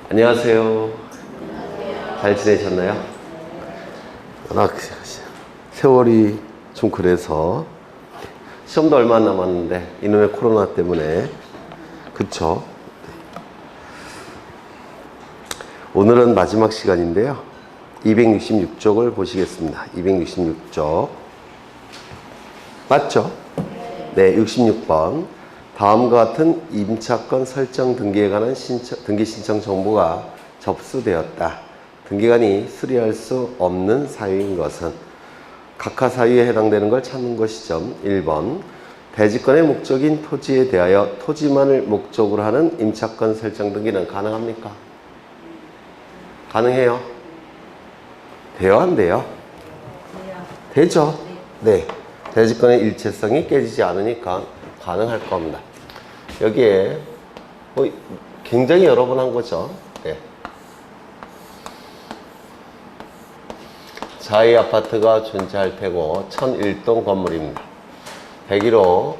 안녕하세요. 잘 지내셨나요? 세월이 좀 그래서 시험도 얼마 안 남았는데 이놈의 코로나 때문에 그쵸? 오늘은 마지막 시간인데요. 266쪽을 보시겠습니다. 266쪽 맞죠? 네, 66번. 다음과 같은 임차권 설정 등기에 관한 등기 신청 정보가 접수되었다. 등기관이 수리할 수 없는 사유인 것은 각하 사유에 해당되는 걸 찾는 것이죠. 1번. 대지권의 목적인 토지에 대하여 토지만을 목적으로 하는 임차권 설정 등기는 가능합니까? 가능해요? 돼요? 안 돼요? 되죠? 네. 대지권의 일체성이 깨지지 않으니까 가능할 겁니다. 여기에 굉장히 여러 번 한 거죠. 네. 자이 아파트가 존재할 테고 1001동 건물입니다. 101호,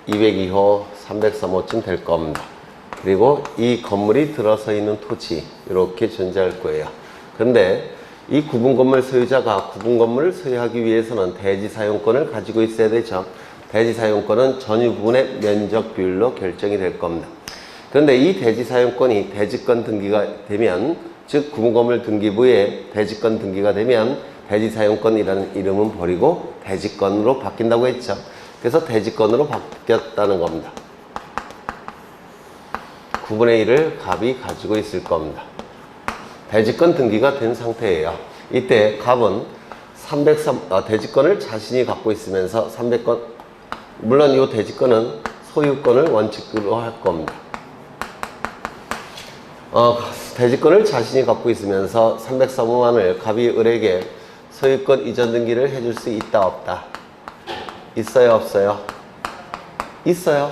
202호, 303호쯤 될 겁니다. 그리고 이 건물이 들어서 있는 토지 이렇게 존재할 거예요. 그런데 이 구분 건물 소유자가 구분 건물을 소유하기 위해서는 대지 사용권을 가지고 있어야 되죠. 대지 사용권은 전유 부분의 면적 비율로 결정이 될 겁니다. 그런데 이 대지 사용권이 대지권 등기가 되면, 즉 구분 건물 등기부에 대지권 등기가 되면 대지 사용권이라는 이름은 버리고 대지권으로 바뀐다고 했죠. 그래서 대지권으로 바뀌었다는 겁니다. 9분의 1을 갑이 가지고 있을 겁니다. 대지권 등기가 된 상태예요. 이때 갑은 대지권을 자신이 갖고 있으면서 300건, 물론 이 대지권은 소유권을 원칙으로 할 겁니다. 대지권을 자신이 갖고 있으면서 303호만을 갑이 을에게 소유권 이전 등기를 해줄 수 있다 없다? 있어요 없어요? 있어요.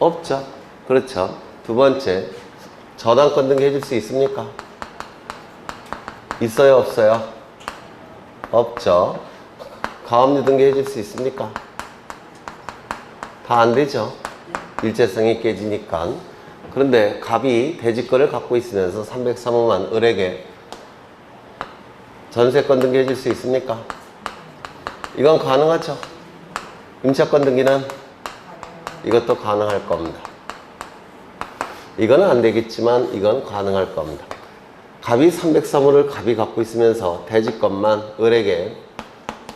없죠. 그렇죠. 두 번째, 저당권 등기 해줄 수 있습니까? 있어요 없어요? 없죠. 가압류 등기 해줄 수 있습니까? 다 안 되죠. 일체성이 깨지니까. 그런데 갑이 대지권을 갖고 있으면서 303호만 을에게 전세권 등기 해줄 수 있습니까? 이건 가능하죠. 임차권 등기는 이것도 가능할 겁니다. 이거는 안 되겠지만 이건 가능할 겁니다. 갑이 303호를 갑이 갖고 있으면서 대지권만 을에게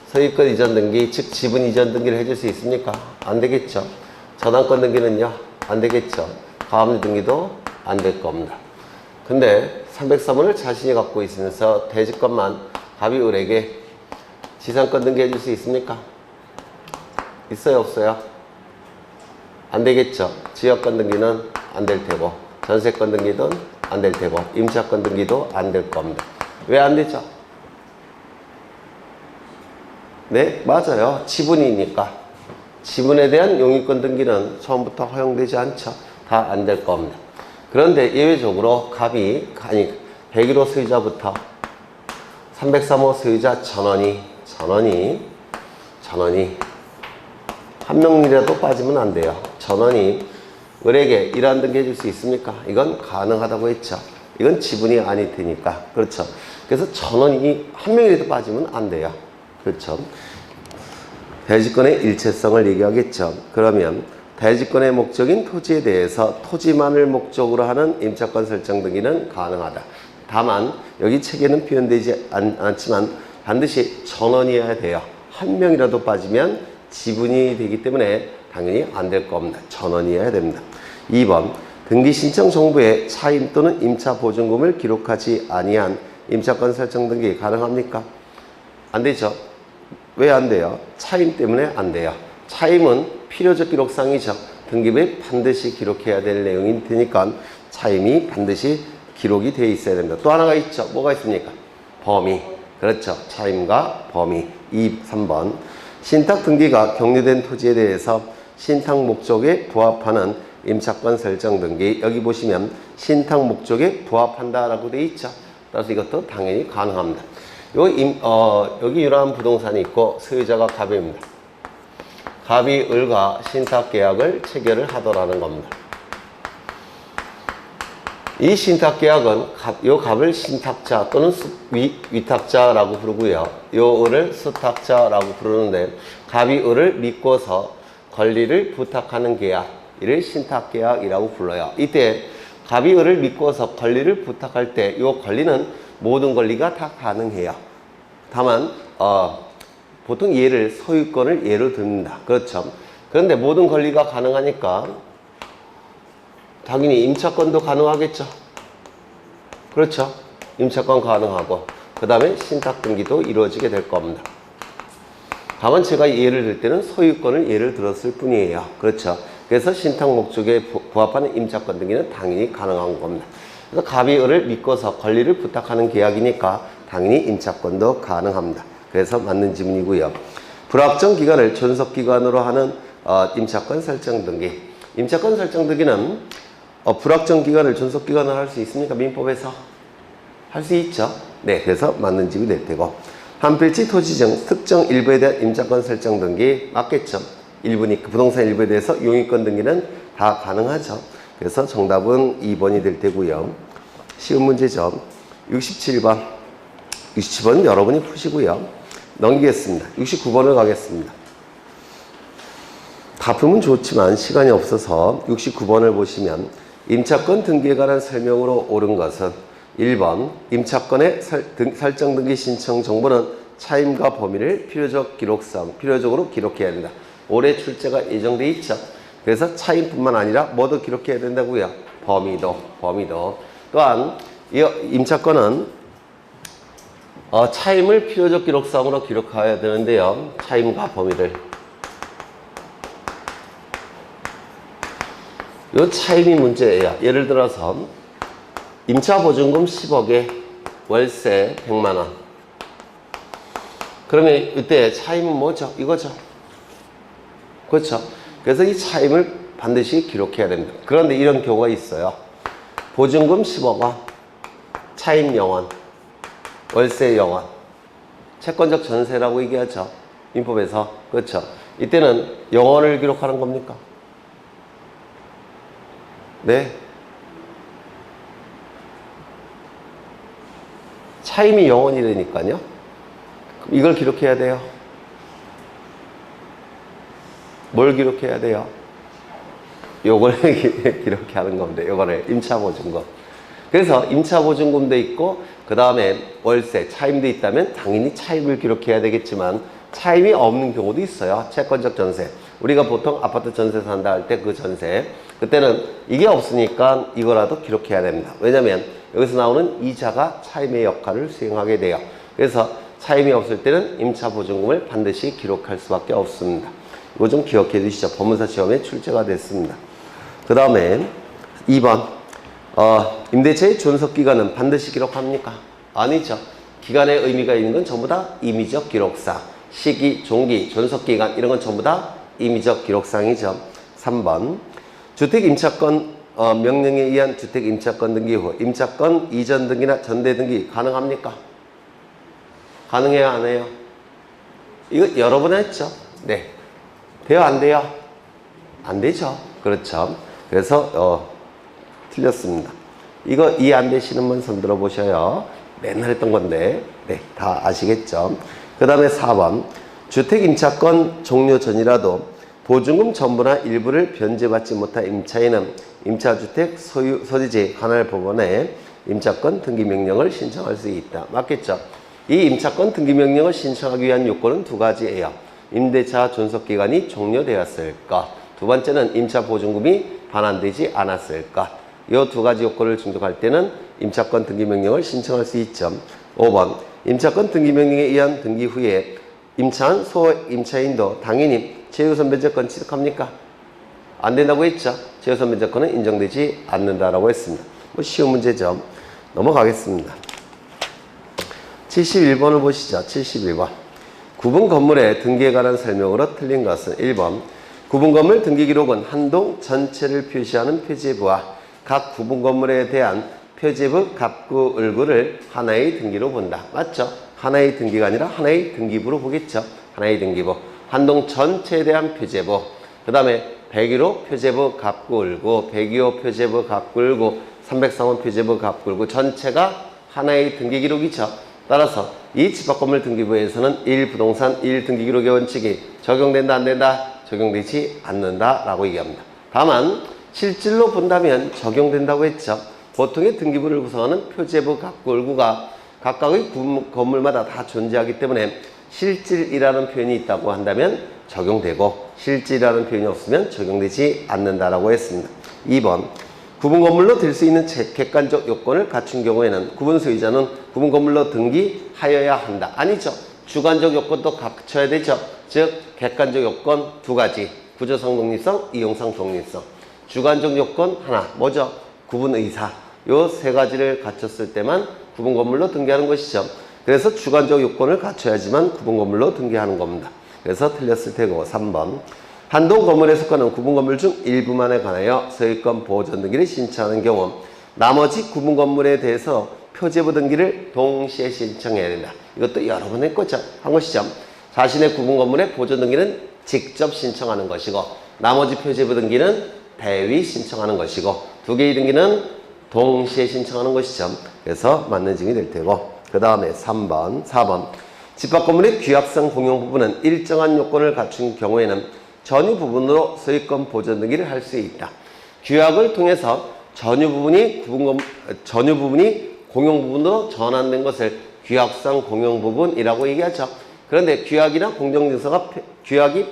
소유권 이전 등기, 즉 지분 이전 등기를 해줄 수 있습니까? 안 되겠죠. 저당권 등기는요? 안 되겠죠. 가압류 등기도 안 될 겁니다. 근데 303호를 자신이 갖고 있으면서 대지권만 갑이 을에게 지상권 등기 해줄 수 있습니까? 있어요 없어요? 안 되겠죠. 지역권 등기는 안 될 테고 전세권 등기도 안 될 테고 임차권 등기도 안 될 겁니다. 왜 안 되죠? 네, 맞아요. 지분이니까. 지분에 대한 용익권 등기는 처음부터 허용되지 않죠. 다 안 될 겁니다. 그런데 예외적으로 갑이, 101호 소유자부터 303호 소유자 전원이 한 명이라도 빠지면 안 돼요. 전원이 을에게 이러한 등기 해줄 수 있습니까? 이건 가능하다고 했죠. 이건 지분이 아닐 테니까. 그렇죠. 그래서 전원이 한 명이라도 빠지면 안 돼요. 그렇죠. 대지권의 일체성을 얘기하겠죠. 그러면 대지권의 목적인 토지에 대해서 토지만을 목적으로 하는 임차권 설정 등기는 가능하다. 다만 여기 책에는 표현되지 않지만 반드시 전원이어야 돼요. 한 명이라도 빠지면 지분이 되기 때문에 당연히 안 될 겁니다. 전원이어야 됩니다. 2번. 등기 신청 정보에 차임 또는 임차 보증금을 기록하지 아니한 임차권 설정 등기 가능합니까? 안 되죠. 왜 안 돼요? 차임 때문에 안 돼요. 차임은 필요적 기록상이죠. 등기부에 반드시 기록해야 될 내용이 되니까 차임이 반드시 기록이 되어 있어야 됩니다. 또 하나가 있죠. 뭐가 있습니까? 범위. 그렇죠. 차임과 범위. 3번. 신탁 등기가 격려된 토지에 대해서 신탁 목적에 부합하는 임차권 설정 등기. 여기 보시면 신탁 목적에 부합한다라고 되어 있죠. 따라서 이것도 당연히 가능합니다. 여기 유라한 부동산이 있고 소유자가 갑입니다. 갑이 을과 신탁 계약을 체결을 하더라는 겁니다. 이 신탁계약은 요 값을 신탁자 또는 위탁자라고 부르고요. 요 을을 수탁자라고 부르는데 갑이 을을 믿고서 권리를 부탁하는 계약, 이를 신탁계약이라고 불러요. 이때 갑이 을을 믿고서 권리를 부탁할 때 요 권리는 모든 권리가 다 가능해요. 다만 보통 얘를 소유권을 예로 듭니다. 그렇죠. 그런데 모든 권리가 가능하니까 당연히 임차권도 가능하겠죠. 그렇죠. 임차권 가능하고 그 다음에 신탁 등기도 이루어지게 될 겁니다. 다만 제가 예를 들 때는 소유권을 예를 들었을 뿐이에요. 그렇죠. 그래서 신탁 목적에 부합하는 임차권 등기는 당연히 가능한 겁니다. 그래서 갑이 을을 믿고서 권리를 부탁하는 계약이니까 당연히 임차권도 가능합니다. 그래서 맞는 지문이고요. 불확정 기간을 존속 기간으로 하는 임차권 설정 등기. 임차권 설정 등기는 불확정 기간을 존속 기간으로 할 수 있습니까? 민법에서 할 수 있죠. 네, 그래서 맞는 지문이 될 테고. 한 필지 토지 중 특정 일부에 대한 임차권 설정 등기 맞겠죠. 일부니까 부동산 일부에 대해서 용의권 등기는 다 가능하죠. 그래서 정답은 2번이 될 테고요. 쉬운 문제죠. 67번. 67번 여러분이 푸시고요. 넘기겠습니다. 69번을 가겠습니다. 다 풀면 좋지만 시간이 없어서 69번을 보시면 임차권 등기에 관한 설명으로 옳은 것은 1번 임차권의 설정 등기 신청 정보는 차임과 범위를 필요적으로 기록해야 된다. 올해 출제가 예정돼 있죠. 그래서 차임뿐만 아니라 뭐도 기록해야 된다고요. 범위도. 또한 이 임차권은 차임을 필요적 기록상으로 기록해야 되는데요. 차임과 범위를. 요 차임이 문제예요. 예를 들어서 임차보증금 10억에 월세 100만 원. 그러면 이때 차임은 뭐죠? 이거죠. 그렇죠. 그래서 이 차임을 반드시 기록해야 됩니다. 그런데 이런 경우가 있어요. 보증금 10억 원, 차임 0원, 월세 0원. 채권적 전세라고 얘기하죠. 민법에서. 그렇죠. 이때는 0원을 기록하는 겁니까? 네. 차임이 0원이 되니까요. 그럼 이걸 기록해야 돼요. 뭘 기록해야 돼요? 요걸 기록해 하는 건데, 요거를 임차보증금. 그래서 임차보증금도 있고, 그 다음에 월세, 차임도 있다면 당연히 차임을 기록해야 되겠지만, 차임이 없는 경우도 있어요. 채권적 전세. 우리가 보통 아파트 전세 산다 할 때 그 전세. 그때는 이게 없으니까 이거라도 기록해야 됩니다. 왜냐면 여기서 나오는 이자가 차임의 역할을 수행하게 돼요. 그래서 차임이 없을 때는 임차보증금을 반드시 기록할 수밖에 없습니다. 이거 좀 기억해 두시죠. 법무사 시험에 출제가 됐습니다. 그 다음에 2번 임대차의 존속기간은 반드시 기록합니까? 아니죠. 기간의 의미가 있는 건 전부 다 임의적 기록상. 시기, 종기, 존속기간 이런 건 전부 다 임의적 기록상이죠. 3번 주택 임차권 명령에 의한 주택 임차권 등기 후 임차권 이전 등기나 전대 등기 가능합니까? 가능해요? 안 해요? 이거 여러 번 했죠? 네. 돼요? 안 돼요? 안 되죠. 그렇죠. 그래서 틀렸습니다. 이거 이해 안 되시는 분 손 들어 보셔요. 맨날 했던 건데 네, 다 아시겠죠? 그 다음에 4번 주택 임차권 종료 전이라도 보증금 전부나 일부를 변제받지 못한 임차인은 임차주택 소유지에 관할 법원에 임차권 등기 명령을 신청할 수 있다. 맞겠죠? 이 임차권 등기 명령을 신청하기 위한 요건은 두 가지예요. 임대차 존속기간이 종료되었을 것. 두 번째는 임차 보증금이 반환되지 않았을 것. 이 두 가지 요건을 충족할 때는 임차권 등기 명령을 신청할 수 있죠. 5번 임차권 등기 명령에 의한 등기 후에 임차한 소임차인도 당연히 최우선 면제권 취득합니까? 안 된다고 했죠. 최우선 면제권은 인정되지 않는다라고 했습니다. 뭐 쉬운 문제죠. 넘어가겠습니다. 71번을 보시죠. 71번. 구분 건물의 등기에 관한 설명으로 틀린 것은 1번 구분 건물 등기 기록은 한 동 전체를 표시하는 표제부와 각 구분 건물에 대한 표제부 갑구 을구를 하나의 등기로 본다. 맞죠? 하나의 등기가 아니라 하나의 등기부로 보겠죠. 하나의 등기부. 한 동 전체에 대한 표제부. 그 다음에 101호 표제부 갑구 을구, 102호 표제부 갑구 을구, 303호 표제부 갑굴구 전체가 하나의 등기 기록이죠. 따라서 이 집합건물 등기부에서는 1부동산 1등기기록의 원칙이 적용된다 안 된다? 적용되지 않는다 라고 얘기합니다. 다만 실질로 본다면 적용된다고 했죠. 보통의 등기부를 구성하는 표제부 갑굴구가 각각의 건물마다 다 존재하기 때문에 실질이라는 표현이 있다고 한다면 적용되고 실질이라는 표현이 없으면 적용되지 않는다라고 했습니다. 2번 구분 건물로 될 수 있는 객관적 요건을 갖춘 경우에는 구분 소유자는 구분 건물로 등기하여야 한다. 아니죠. 주관적 요건도 갖춰야 되죠. 즉 객관적 요건 두 가지. 구조상 독립성, 이용상 독립성. 주관적 요건 하나. 뭐죠? 구분 의사. 요 세 가지를 갖췄을 때만 구분 건물로 등기하는 것이죠. 그래서 주관적 요건을 갖춰야지만 구분 건물로 등기하는 겁니다. 그래서 틀렸을 테고 3번 한동 건물에 속하는 구분 건물 중 일부만에 관하여 소유권 보존 등기를 신청하는 경우 나머지 구분 건물에 대해서 표제부 등기를 동시에 신청해야 된다. 이것도 여러 번 했거죠. 한 것이죠. 자신의 구분 건물의 보존 등기는 직접 신청하는 것이고 나머지 표제부 등기는 대위 신청하는 것이고 두 개의 등기는 동시에 신청하는 것이죠. 그래서 맞는 증이 될 테고 그 다음에 3번, 4번 집합 건물의 규약상 공용 부분은 일정한 요건을 갖춘 경우에는 전유 부분으로 소유권 보존 등기를 할 수 있다. 규약을 통해서 전유 부분이 공용 부분으로 전환된 것을 규약상 공용 부분이라고 얘기하죠. 그런데 규약이나 공정증서가 규약이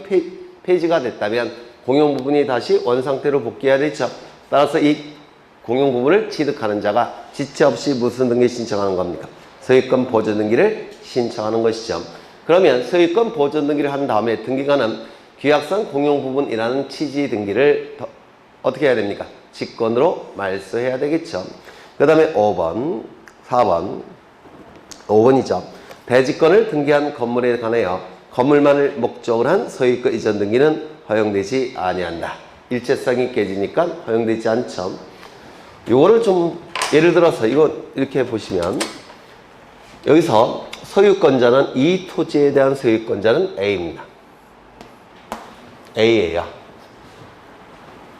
폐지가 됐다면 공용 부분이 다시 원상태로 복귀해야 되죠. 따라서 이 공용 부분을 취득하는 자가 지체 없이 무슨 등기 신청하는 겁니까? 소유권 보존 등기를 신청하는 것이죠. 그러면 소유권 보존 등기를 한 다음에 등기관은 규약상 공용 부분이라는 취지 등기를 어떻게 해야 됩니까? 직권으로 말소해야 되겠죠. 그 다음에 5번, 4번, 5번이죠. 대지권을 등기한 건물에 관하여 건물만을 목적으로 한 소유권 이전 등기는 허용되지 아니한다. 일체성이 깨지니까 허용되지 않죠. 요거를 좀 예를 들어서 이거 이렇게 보시면 여기서 소유권자는 이 토지에 대한 소유권자는 A입니다. A예요.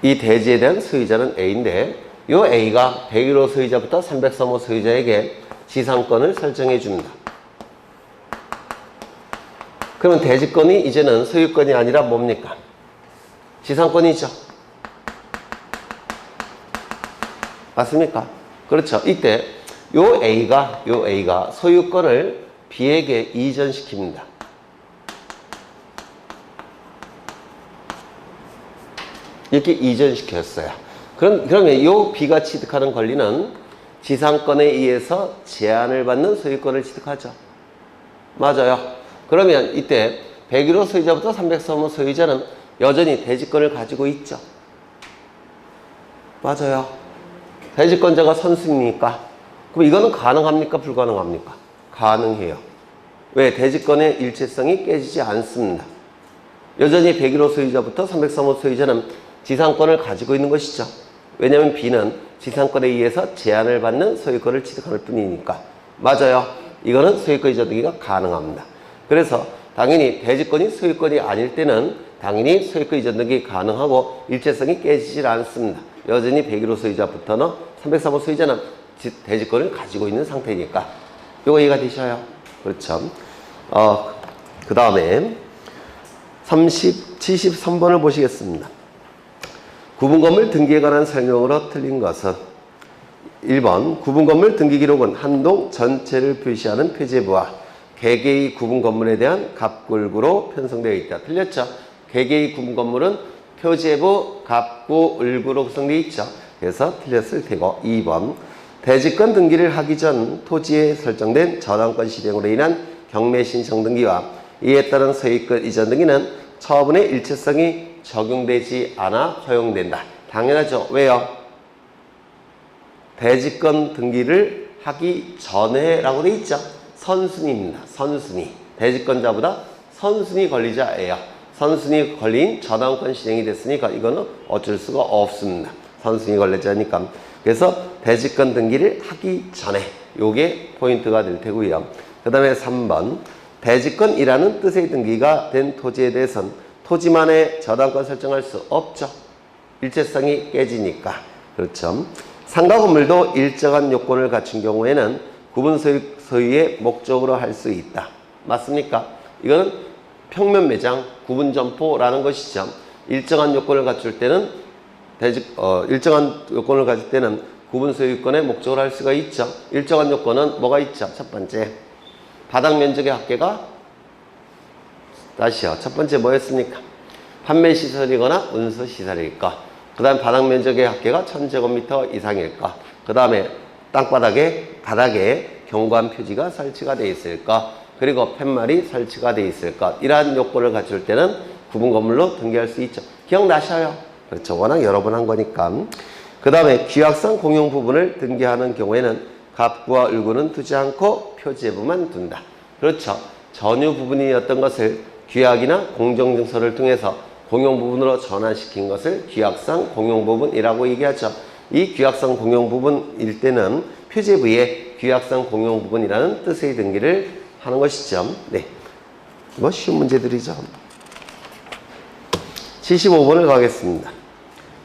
이 대지에 대한 소유자는 A인데 이 A가 101호 소유자부터 303호 소유자에게 지상권을 설정해 줍니다. 그러면 대지권이 이제는 소유권이 아니라 뭡니까? 지상권이죠. 맞습니까? 그렇죠. 이때 요 A가 소유권을 B에게 이전시킵니다. 이렇게 이전시켰어요. 그러면 이 B가 취득하는 권리는 지상권에 의해서 제한을 받는 소유권을 취득하죠. 맞아요. 그러면 이때 101호 소유자부터 303호 소유자는 여전히 대지권을 가지고 있죠. 맞아요. 대지권자가 선수니까. 그럼 이거는 가능합니까? 불가능합니까? 가능해요. 왜? 대지권의 일체성이 깨지지 않습니다. 여전히 101호 소유자부터 303호 소유자는 지상권을 가지고 있는 것이죠. 왜냐하면 B는 지상권에 의해서 제한을 받는 소유권을 취득할 뿐이니까. 맞아요. 이거는 소유권 이전 등기가 가능합니다. 그래서 당연히 대지권이 소유권이 아닐 때는 당연히 소유권 이전 등기 가능하고 일체성이 깨지질 않습니다. 여전히 101호 소유자부터는 303호 소유자는 대지권을 가지고 있는 상태니까. 이거 이해가 되셔요? 그렇죠. 그 다음에 73번을 보시겠습니다. 구분건물 등기에 관한 설명으로 틀린 것은 1번 구분건물 등기기록은 한동 전체를 표시하는 표제부와 개개의 구분건물에 대한 갑굴구로 편성되어 있다. 틀렸죠? 개개의 구분건물은 표제부, 갑구, 을구로 구성되어 있죠. 그래서 틀렸을 테고 2번 대지권 등기를 하기 전 토지에 설정된 저당권 실행으로 인한 경매 신청 등기와 이에 따른 소유권 이전 등기는 처분의 일체성이 적용되지 않아 허용된다. 당연하죠. 왜요? 대지권 등기를 하기 전에 라고 되어 있죠. 선순위입니다. 선순위. 대지권자보다 선순위 권리자예요. 선순위 걸린 저당권 실행이 됐으니까 이거는 어쩔 수가 없습니다. 선순위 권리자니까. 그래서 대지권 등기를 하기 전에 요게 포인트가 될 테고요. 그 다음에 3번 대지권이라는 뜻의 등기가 된 토지에 대해서는 토지만의 저당권 설정할 수 없죠. 일체성이 깨지니까. 그렇죠. 상가 건물도 일정한 요건을 갖춘 경우에는 구분 소유의 목적으로 할 수 있다. 맞습니까? 이거는 평면 매장, 구분 점포라는 것이죠. 일정한 요건을 갖출 때는 일정한 요건을 가질 때는 구분 소유권의 목적으로 할 수가 있죠. 일정한 요건은 뭐가 있죠? 첫 번째, 바닥 면적의 합계가 다시요. 첫 번째 뭐였습니까? 판매 시설이거나 운수 시설일 것. 그 다음 바닥 면적의 합계가 1000제곱미터 이상일 것. 그 다음에 바닥에 경관 표지가 설치가 되어 있을 것. 그리고 팻말이 설치가 되어 있을 것. 이러한 요건을 갖출 때는 구분 건물로 등기할 수 있죠. 기억나셔요? 그렇죠. 워낙 여러 번 한 거니까. 그 다음에 규약상 공용 부분을 등기하는 경우에는 갑구와 을구는 두지 않고 표지부만 둔다. 그렇죠. 전유 부분이었던 것을 규약이나 공정증서를 통해서 공용 부분으로 전환시킨 것을 규약상 공용 부분이라고 얘기하죠. 이 규약상 공용 부분일 때는 표제부에 규약상 공용 부분이라는 뜻의 등기를 하는 것이죠. 네, 뭐 쉬운 문제들이죠. 75번을 가겠습니다.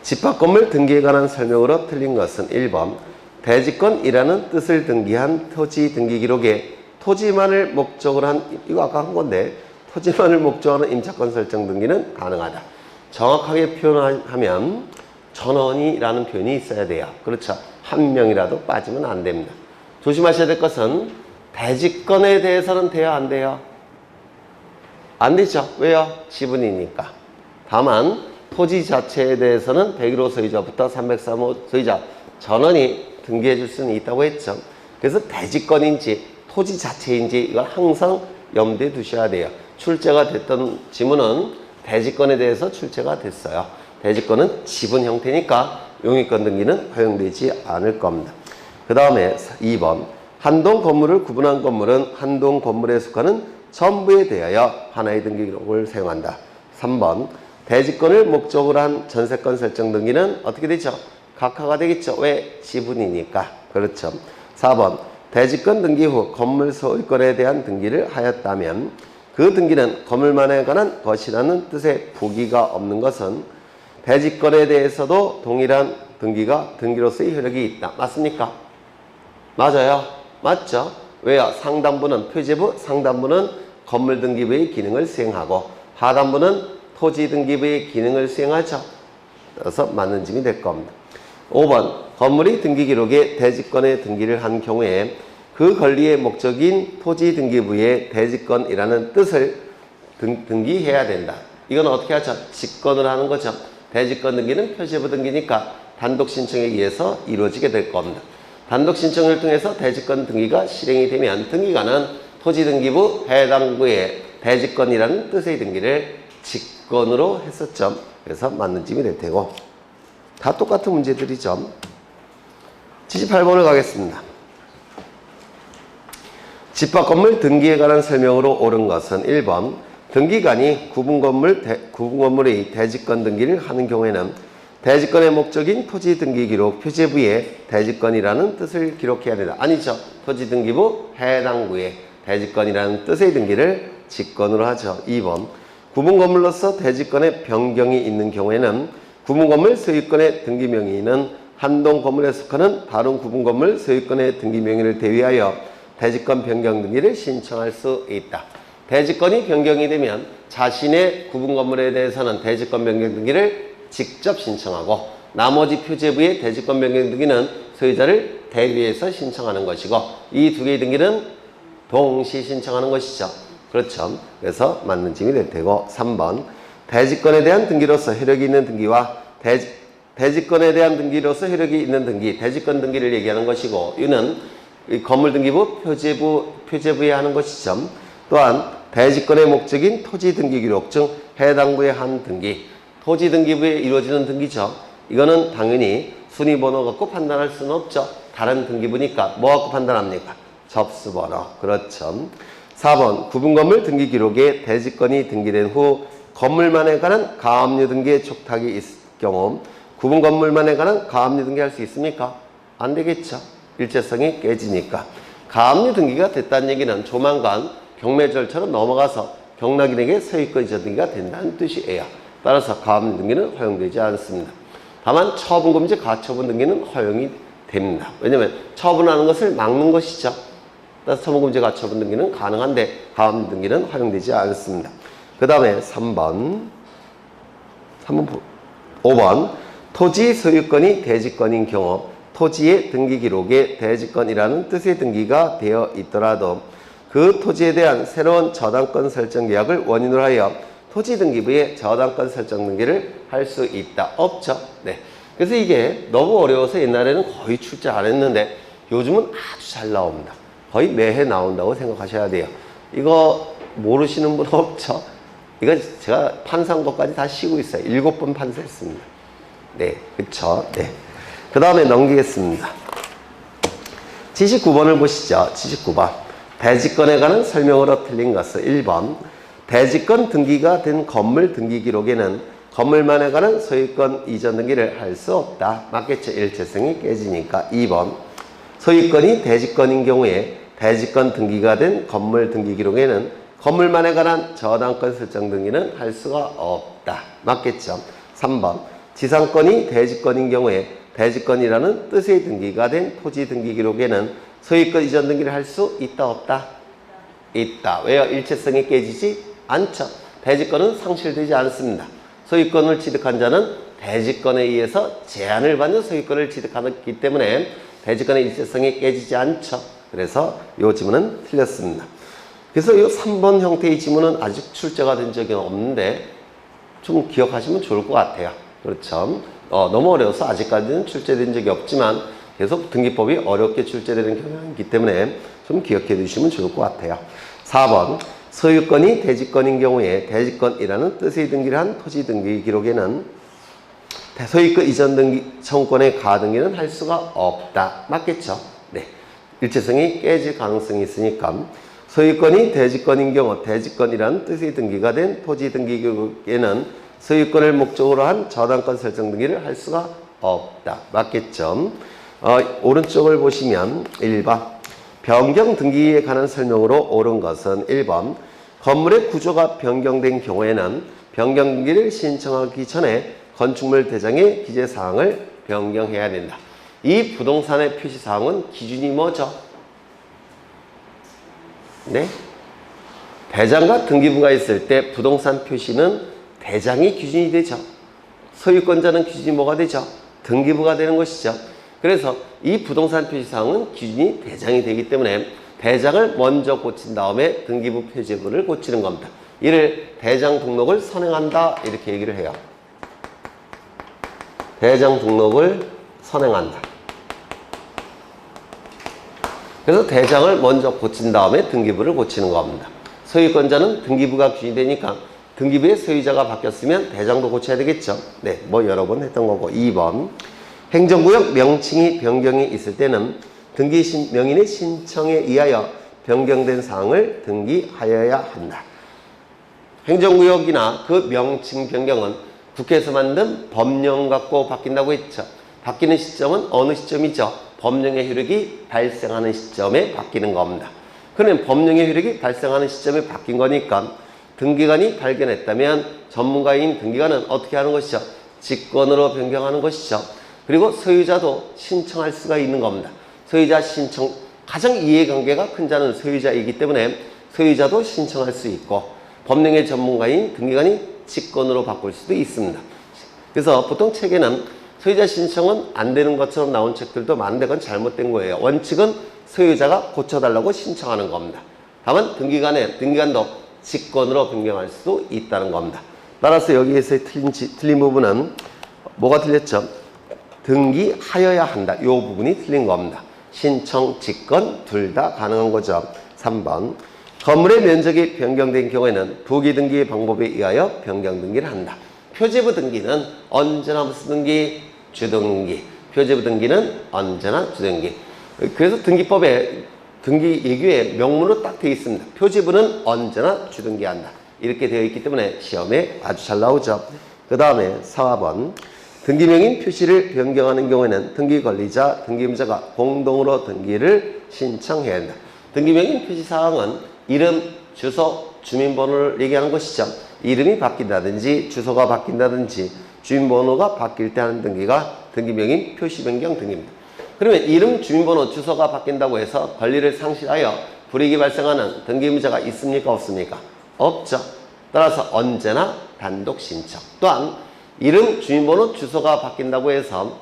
집합건물 등기에 관한 설명으로 틀린 것은 1번 대지권이라는 뜻을 등기한 토지 등기 기록에 토지만을 목적으로 한, 이거 아까 한 건데, 토지만을 목적으로 하는 임차권 설정 등기는 가능하다. 정확하게 표현하면 전원이라는 표현이 있어야 돼요. 그렇죠. 한 명이라도 빠지면 안 됩니다. 조심하셔야 될 것은 대지권에 대해서는 돼야 안 돼요? 안 되죠. 왜요? 지분이니까. 다만 토지 자체에 대해서는 101호 소유자부터 303호 소유자 전원이 등기해 줄 수는 있다고 했죠. 그래서 대지권인지 토지 자체인지 이걸 항상 염두에 두셔야 돼요. 출제가 됐던 지문은 대지권에 대해서 출제가 됐어요. 대지권은 지분 형태니까 용익권 등기는 허용되지 않을 겁니다. 그 다음에 2번 한동 건물을 구분한 건물은 한동 건물에 속하는 전부에 대하여 하나의 등기 기록을 사용한다. 3번 대지권을 목적으로 한 전세권 설정 등기는 어떻게 되죠? 각하가 되겠죠. 왜? 지분이니까. 그렇죠. 4번 대지권 등기 후 건물 소유권에 대한 등기를 하였다면 그 등기는 건물만에 관한 것이라는 뜻의 부기가 없는 것은 대지권에 대해서도 동일한 등기로서의 효력이 있다. 맞습니까? 맞아요. 맞죠? 왜요? 상단부는 표제부, 상단부는 건물 등기부의 기능을 수행하고 하단부는 토지 등기부의 기능을 수행하죠. 그래서 맞는 짐이 될 겁니다. 5번 건물이 등기 기록에 대지권에 등기를 한 경우에 그 권리의 목적인 토지 등기부의 대지권이라는 뜻을 등기해야 된다. 이건 어떻게 하죠? 직권을 하는 거죠. 대지권 등기는 표제부 등기니까 단독 신청에 의해서 이루어지게 될 겁니다. 단독 신청을 통해서 대지권 등기가 실행이 되면 등기관은 토지 등기부 해당 구의 대지권이라는 뜻의 등기를 직권으로 했었죠. 그래서 맞는 짐이 될 테고 다 똑같은 문제들이죠. 78번을 가겠습니다. 집합건물 등기에 관한 설명으로 옳은 것은 1번 등기관이 구분건물의 대지권 등기를 하는 경우에는 대지권의 목적인 토지 등기 기록 표제부에 대지권이라는 뜻을 기록해야 된다. 아니죠. 토지 등기부 해당 구에 대지권이라는 뜻의 등기를 직권으로 하죠. 2번 구분건물로서 대지권의 변경이 있는 경우에는 구분건물 소유권의 등기 명의는 한동 건물에 속하는 다른 구분건물 소유권의 등기 명의를 대위하여 대지권 변경 등기를 신청할 수 있다. 대지권이 변경이 되면 자신의 구분건물에 대해서는 대지권 변경 등기를 직접 신청하고 나머지 표제부의 대지권 변경 등기는 소유자를 대리해서 신청하는 것이고 이 두 개의 등기는 동시 신청하는 것이죠. 그렇죠. 그래서 맞는 짐이 될 테고 3번 대지권에 대한 등기로서 효력이 있는 등기와 대지권에 대한 등기로서 효력이 있는 등기, 대지권 등기를 얘기하는 것이고 이는 건물 등기부 표제부에 하는 것이죠. 또한 대지권의 목적인 토지 등기 기록 중 해당 부의 한 등기, 토지 등기부에 이루어지는 등기죠. 이거는 당연히 순위번호 갖고 판단할 수는 없죠. 다른 등기부니까 뭐 갖고 판단합니까? 접수번호. 그렇죠. 4번 구분건물 등기 기록에 대지권이 등기된 후 건물만에 관한 가압류 등기의 촉탁이 있을 경우 구분건물만에 관한 가압류 등기할 수 있습니까? 안 되겠죠. 일체성이 깨지니까. 가압류 등기가 됐다는 얘기는 조만간 경매 절차로 넘어가서 경락인에게 소유권 이전 등기가 된다는 뜻이에요. 따라서 가압류 등기는 허용되지 않습니다. 다만 처분금지 가처분 등기는 허용이 됩니다. 왜냐면 처분하는 것을 막는 것이죠. 따라서 처분금지 가처분 등기는 가능한데 가압류 등기는 활용되지 않습니다. 그 다음에 5번 토지 소유권이 대지권인 경우 토지의 등기 기록에 대지권이라는 뜻의 등기가 되어 있더라도 그 토지에 대한 새로운 저당권 설정 계약을 원인으로 하여 토지 등기부에 저당권 설정 등기를 할 수 있다. 없죠. 네. 그래서 이게 너무 어려워서 옛날에는 거의 출제 안 했는데 요즘은 아주 잘 나옵니다. 거의 매해 나온다고 생각하셔야 돼요. 이거 모르시는 분 없죠? 이거 제가 판사한 것까지 다 쉬고 있어요. 7번 판사했습니다. 네, 그쵸? 네. 그 다음에 넘기겠습니다. 79번을 보시죠. 79번. 대지권에 관한 설명으로 틀린 것은 1번. 대지권 등기가 된 건물 등기 기록에는 건물만에 관한 소유권 이전 등기를 할 수 없다. 맞겠죠? 일체성이 깨지니까. 2번. 소유권이 대지권인 경우에 대지권 등기가 된 건물 등기 기록에는 건물만에 관한 저당권 설정 등기는 할 수가 없다. 맞겠죠? 3번. 지상권이 대지권인 경우에 대지권이라는 뜻의 등기가 된 토지 등기 기록에는 소유권 이전 등기를 할 수 있다 없다? 있다. 왜요? 일체성이 깨지지 않죠. 대지권은 상실되지 않습니다. 소유권을 취득한 자는 대지권에 의해서 제한을 받는 소유권을 취득하기 때문에 대지권의 일체성이 깨지지 않죠. 그래서 이 지문은 틀렸습니다. 그래서 이 3번 형태의 지문은 아직 출제가 된 적이 없는데 좀 기억하시면 좋을 것 같아요. 그렇죠. 너무 어려워서 아직까지는 출제된 적이 없지만 계속 등기법이 어렵게 출제되는 경향이기 때문에 좀 기억해 두시면 좋을 것 같아요. 4번. 소유권이 대지권인 경우에 대지권이라는 뜻의 등기를 한 토지 등기 기록에는 소유권 이전 등기 청구권의 가등기는 할 수가 없다. 맞겠죠? 네. 일체성이 깨질 가능성이 있으니까 소유권이 대지권인 경우 대지권이라는 뜻의 등기가 된 토지 등기 기록에는 소유권을 목적으로 한 저당권 설정 등기를 할 수가 없다. 맞겠죠? 오른쪽을 보시면 1번 변경 등기에 관한 설명으로 옳은 것은 1번 건물의 구조가 변경된 경우에는 변경 등기를 신청하기 전에 건축물 대장의 기재사항을 변경해야 된다. 이 부동산의 표시사항은 기준이 뭐죠? 네? 대장과 등기부가 있을 때 부동산 표시는 대장이 기준이 되죠. 소유권자는 기준이 뭐가 되죠? 등기부가 되는 것이죠. 그래서 이 부동산 표시사항은 기준이 대장이 되기 때문에 대장을 먼저 고친 다음에 등기부 표지부를 고치는 겁니다. 이를 대장 등록을 선행한다 이렇게 얘기를 해요. 대장 등록을 선행한다. 그래서 대장을 먼저 고친 다음에 등기부를 고치는 겁니다. 소유권자는 등기부가 기준이 되니까 등기부의 소유자가 바뀌었으면 대장도 고쳐야 되겠죠. 네, 뭐 여러 번 했던 거고. 2번 행정구역 명칭이 변경이 있을 때는 등기 명인의 신청에 의하여 변경된 사항을 등기하여야 한다. 행정구역이나 그 명칭 변경은 국회에서 만든 법령 갖고 바뀐다고 했죠. 바뀌는 시점은 어느 시점이죠? 법령의 효력이 발생하는 시점에 바뀌는 겁니다. 그러면 법령의 효력이 발생하는 시점에 바뀐 거니까 등기관이 발견했다면 전문가인 등기관은 어떻게 하는 것이죠? 직권으로 변경하는 것이죠. 그리고 소유자도 신청할 수가 있는 겁니다. 소유자 신청, 가장 이해관계가 큰 자는 소유자이기 때문에 소유자도 신청할 수 있고 법령의 전문가인 등기관이 직권으로 바꿀 수도 있습니다. 그래서 보통 책에는 소유자 신청은 안 되는 것처럼 나온 책들도 많은데 그건 잘못된 거예요. 원칙은 소유자가 고쳐달라고 신청하는 겁니다. 다만 등기관도 직권으로 변경할 수도 있다는 겁니다. 따라서 여기에서 틀린 부분은 뭐가 틀렸죠? 등기하여야 한다. 이 부분이 틀린 겁니다. 신청, 직권 둘 다 가능한 거죠. 3번 건물의 면적이 변경된 경우에는 부기등기 방법에 의하여 변경 등기를 한다. 표지부 등기는 언제나 무슨 등기? 주등기. 표지부 등기는 언제나 주등기. 그래서 등기법에 등기 예규에 명문으로 딱 되어 있습니다. 표지부는 언제나 주등기한다. 이렇게 되어 있기 때문에 시험에 아주 잘 나오죠. 그 다음에 4번 등기명인 표시를 변경하는 경우에는 등기권리자, 등기임자가 공동으로 등기를 신청해야 한다. 등기명인 표시사항은 이름, 주소, 주민번호를 얘기하는 것이죠. 이름이 바뀐다든지 주소가 바뀐다든지 주민번호가 바뀔 때 하는 등기가 등기명인 표시 변경 등기입니다. 그러면 이름, 주민번호, 주소가 바뀐다고 해서 권리를 상실하여 불이익이 발생하는 등기 의무자가 있습니까? 없습니까? 없죠. 따라서 언제나 단독 신청. 또한 이름, 주민번호, 주소가 바뀐다고 해서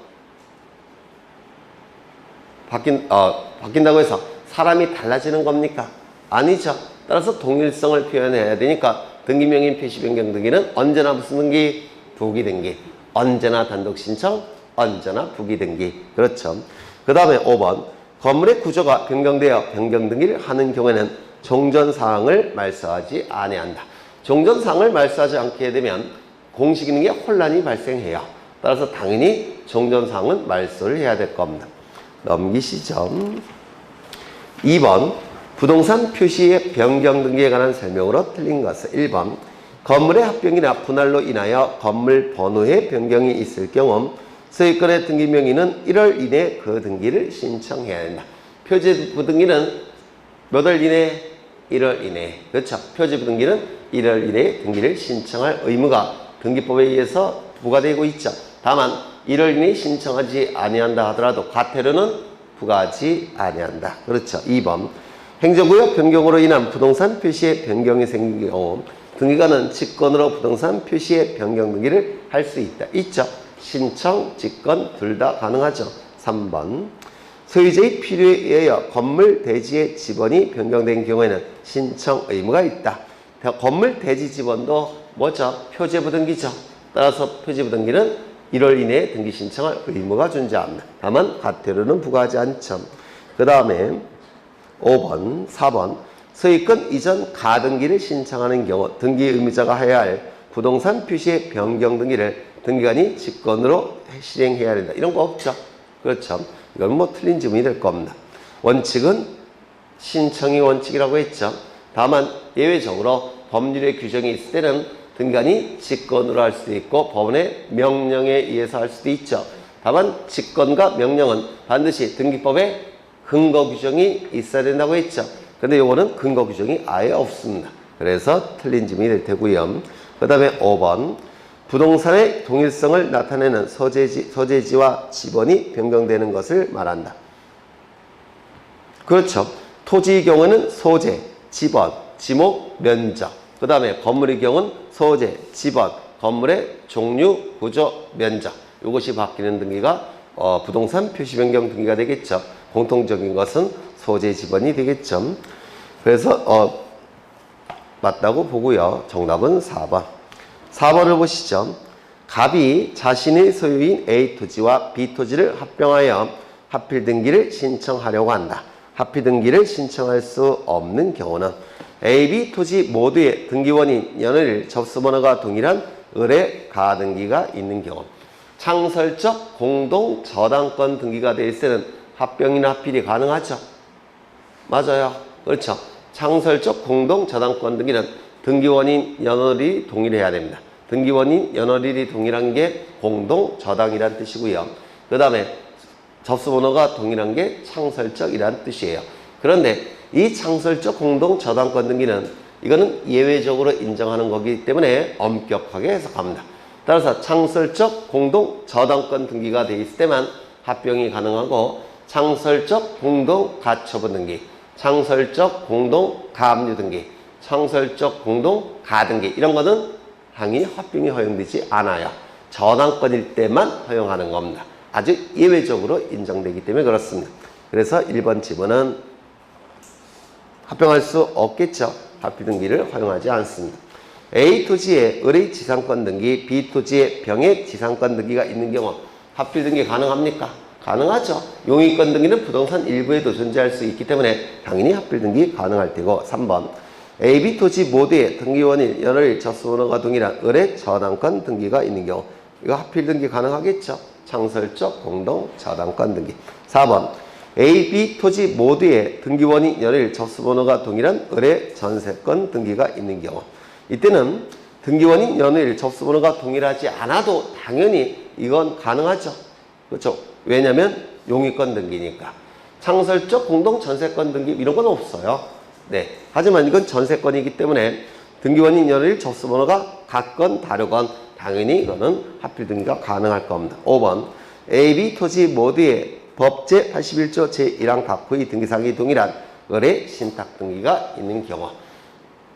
바뀐다고 해서 사람이 달라지는 겁니까? 아니죠. 따라서 동일성을 표현해야 되니까 등기명의 표시 변경 등기는 언제나 무슨 등기? 부기 등기. 언제나 단독 신청, 언제나 부기 등기. 그렇죠. 그 다음에 5번. 건물의 구조가 변경되어 변경 등기를 하는 경우에는 종전사항을 말소하지 아니한다. 종전사항을 말소하지 않게 되면 공식 기능에 혼란이 발생해요. 따라서 당연히 종전사항은 말소를 해야 될 겁니다. 넘기시죠. 2번. 부동산 표시의 변경 등기에 관한 설명으로 틀린 것은 1번. 건물의 합병이나 분할로 인하여 건물 번호의 변경이 있을 경우 소유권의 등기 명의는 1월 이내에 그 등기를 신청해야 된다. 표지부 등기는 몇 월 이내에? 1월 이내에. 그렇죠. 표지부 등기는 1월 이내에 등기를 신청할 의무가 등기법에 의해서 부과되고 있죠. 다만 1월 이내에 신청하지 아니한다 하더라도 과태료는 부과하지 아니한다. 그렇죠. 2번. 행정구역 변경으로 인한 부동산 표시의 변경이 생긴 경우 등기관은 직권으로 부동산 표시의 변경 등기를 할 수 있다. 있죠. 신청, 직권 둘 다 가능하죠. 3번. 소유자의 필요에 의하여 건물 대지의 지번이 변경된 경우에는 신청 의무가 있다. 건물 대지 지번도 뭐죠? 표제부 등기죠. 따라서 표제부 등기는 1월 이내에 등기 신청할 의무가 존재합니다. 다만 과태료는 부과하지 않죠. 그 다음에 5번, 4번. 소유권 이전 가등기를 신청하는 경우 등기 의무자가 해야 할 부동산 표시의 변경 등기를 등기관이 직권으로 실행해야 된다. 이런 거 없죠. 그렇죠. 이건 뭐 틀린 지문이 될 겁니다. 원칙은 신청이 원칙이라고 했죠. 다만 예외적으로 법률의 규정이 있을 때는 등기관이 직권으로 할 수도 있고 법원의 명령에 의해서 할 수도 있죠. 다만 직권과 명령은 반드시 등기법에 근거 규정이 있어야 된다고 했죠. 근데 요거는 근거 규정이 아예 없습니다. 그래서 틀린 지문이 될 테고요. 그 다음에 5번. 부동산의 동일성을 나타내는 소재지와 지번이 변경되는 것을 말한다. 그렇죠. 토지의 경우는 소재, 지번, 지목, 면적. 그 다음에 건물의 경우는 소재, 지번, 건물의 종류, 구조, 면적. 이것이 바뀌는 등기가 부동산 표시 변경 등기가 되겠죠. 공통적인 것은 소재, 지번이 되겠죠. 그래서 맞다고 보고요. 정답은 4번. 4번을 보시죠. 갑이 자신의 소유인 A 토지와 B 토지를 합병하여 합필 등기를 신청하려고 한다. 합필 등기를 신청할 수 없는 경우는 A, B 토지 모두의 등기원인 연일 접수번호가 동일한 의뢰 가등기가 있는 경우, 창설적 공동 저당권 등기가 되어 있을 때는 합병이나 합필이 가능하죠. 맞아요. 그렇죠. 창설적 공동 저당권 등기는 등기원인 연월일이 동일해야 됩니다. 등기원인 연월일이 동일한 게 공동 저당이란 뜻이고요. 그 다음에 접수번호가 동일한 게 창설적이란 뜻이에요. 그런데 이 창설적 공동 저당권 등기는 이거는 예외적으로 인정하는 거기 때문에 엄격하게 해석합니다. 따라서 창설적 공동 저당권 등기가 되어 있을 때만 합병이 가능하고 창설적 공동 가처분 등기, 창설적 공동 가압류 등기, 창설적 공동 가등기 이런 거는 당연히 합병이 허용되지 않아요. 저당권일 때만 허용하는 겁니다. 아주 예외적으로 인정되기 때문에 그렇습니다. 그래서 1번 지문은 합병할 수 없겠죠. 합필 등기를 허용하지 않습니다. A 토지에 을의 지상권 등기, B 토지에 병의 지상권 등기가 있는 경우 합필 등기 가능합니까? 가능하죠. 용의권 등기는 부동산 일부에도 존재할 수 있기 때문에 당연히 합필 등기 가능할 테고. 3번. A, B 토지 모두의 등기원인 연월일 접수번호가 동일한 을의 저당권 등기가 있는 경우 이거 합필 등기 가능하겠죠. 창설적 공동 저당권 등기. 4번. A, B 토지 모두의 등기원인 연월일 접수번호가 동일한 을의 전세권 등기가 있는 경우 이때는 등기원인 연월일 접수번호가 동일하지 않아도 당연히 이건 가능하죠. 그렇죠. 왜냐하면 용의권 등기니까. 창설적 공동 전세권 등기 이런 건 없어요. 네. 하지만 이건 전세권이기 때문에 등기원인 연월일 접수번호가 같건 다르건 당연히 이거는 합필 등기가 가능할 겁니다. 5번. A, B 토지 모두의 법 제81조 제1항 각호의 등기사항이 동일한 을의 신탁 등기가 있는 경우.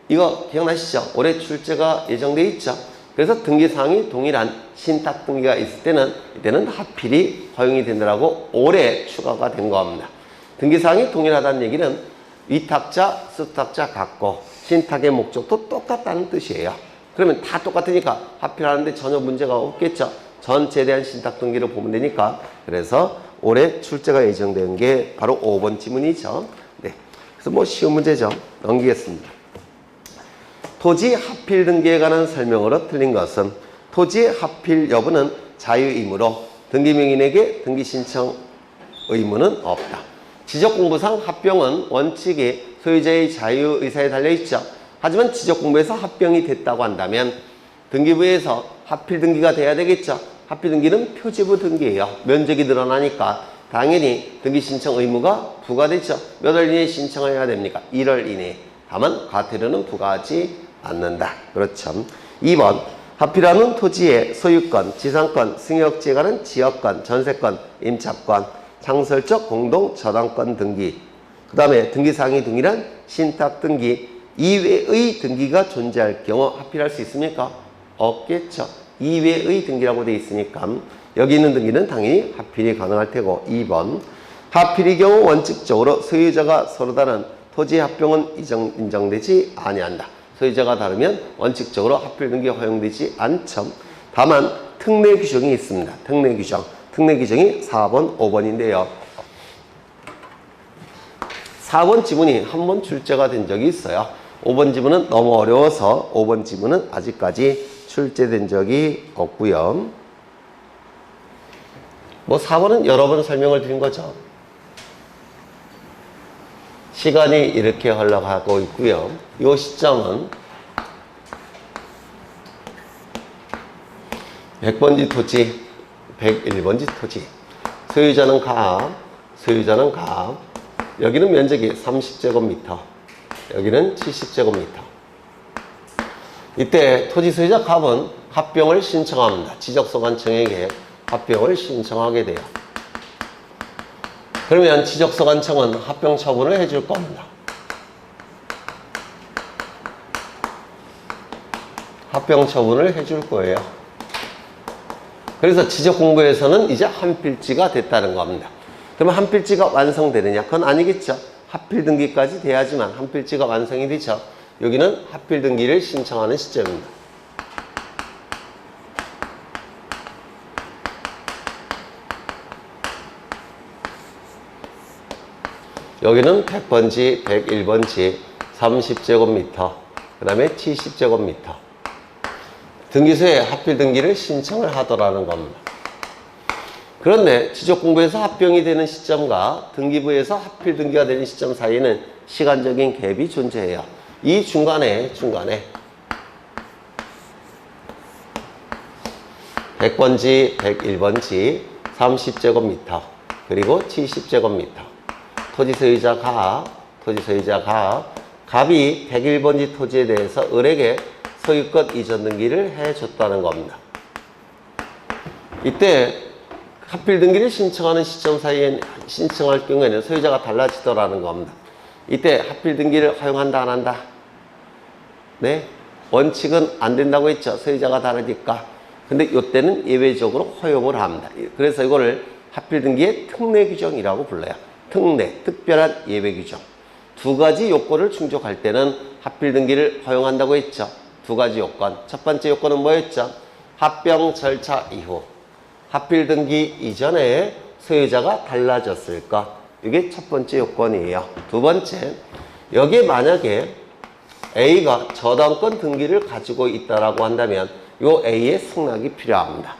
이거 기억나시죠? 올해 출제가 예정되어 있죠. 그래서 등기사항이 동일한 신탁 등기가 있을 때는 이때는 하필이 허용이 된다라고 올해 추가가 된 겁니다. 등기사항이 동일하다는 얘기는 위탁자, 수탁자 같고 신탁의 목적도 똑같다는 뜻이에요. 그러면 다 똑같으니까 하필하는데 전혀 문제가 없겠죠. 전체에 대한 신탁 등기를 보면 되니까. 그래서 올해 출제가 예정된 게 바로 5번 지문이죠. 네. 그래서 뭐 쉬운 문제죠. 넘기겠습니다. 토지 하필 등기에 관한 설명으로 틀린 것은 토지의 하필 여부는 자유이므로 등기명인에게 등기 신청 의무는 없다. 지적공부상 합병은 원칙이 소유자의 자유의사에 달려있죠. 하지만 지적공부에서 합병이 됐다고 한다면 등기부에서 하필 등기가 돼야 되겠죠. 하필 등기는 표지부 등기예요. 면적이 늘어나니까 당연히 등기 신청 의무가 부과되죠. 몇 월 이내에 신청해야 됩니까? 1월 이내에. 다만 과태료는 부과하지 않는다. 그렇죠. 2번 하필하는 토지의 소유권, 지상권, 승역지에 관한 지역권, 전세권, 임차권, 창설적 공동 저당권 등기. 그 다음에 등기사항이 동일한 신탁 등기 이외의 등기가 존재할 경우 하필할 수 있습니까? 없겠죠. 이외의 등기라고 되어 있으니까 여기 있는 등기는 당연히 하필이 가능할 테고. 2번 하필의 경우 원칙적으로 소유자가 서로 다른 토지 합병은 인정되지 아니한다. 소유자가 다르면 원칙적으로 하필 등기 허용되지 않죠. 다만 특례 규정이 있습니다. 특례 규정. 특례 규정이 4번, 5번인데요. 4번 지문이 한 번 출제가 된 적이 있어요. 5번 지문은 너무 어려워서 5번 지문은 아직까지 출제된 적이 없고요. 뭐 4번은 여러 번 설명을 드린 거죠. 시간이 이렇게 흘러가고 있고요. 이 시점은 100번지 토지, 101번지 토지. 소유자는 갑, 소유자는 갑. 여기는 면적이 30제곱미터, 여기는 70제곱미터. 이때 토지 소유자 갑은 합병을 신청합니다. 지적소관청에게 합병을 신청하게 돼요. 그러면 지적소관청은 합병 처분을 해줄 겁니다. 합병 처분을 해줄 거예요. 그래서 지적공부에서는 이제 한 필지가 됐다는 겁니다. 그러면 한 필지가 완성되느냐? 그건 아니겠죠. 하필 등기까지 돼야지만 한 필지가 완성이 되죠. 여기는 하필 등기를 신청하는 시점입니다. 여기는 100번지, 101번지, 30제곱미터, 그 다음에 70제곱미터. 등기소에 하필 등기를 신청을 하더라는 겁니다. 그런데 지적공부에서 합병이 되는 시점과 등기부에서 하필 등기가 되는 시점 사이에는 시간적인 갭이 존재해요. 이 중간에 100번지, 101번지, 30제곱미터, 그리고 70제곱미터. 토지 소유자 갑이 101번지 토지에 대해서 을에게 소유권 이전 등기를 해줬다는 겁니다. 이때 하필 등기를 신청하는 시점 사이에 신청할 경우에는 소유자가 달라지더라는 겁니다. 이때 하필 등기를 허용한다, 안 한다? 네. 원칙은 안 된다고 했죠. 소유자가 다르니까. 근데 이때는 예외적으로 허용을 합니다. 그래서 이거를 하필 등기의 특례 규정이라고 불러요. 특례, 특별한 예외 규정. 두 가지 요건을 충족할 때는 하필 등기를 허용한다고 했죠. 두 가지 요건. 첫 번째 요건은 뭐였죠? 합병 절차 이후. 하필 등기 이전에 소유자가 달라졌을 것. 이게 첫 번째 요건이에요. 두 번째, 여기에 만약에 A가 저당권 등기를 가지고 있다라고 한다면 요 A의 승낙이 필요합니다.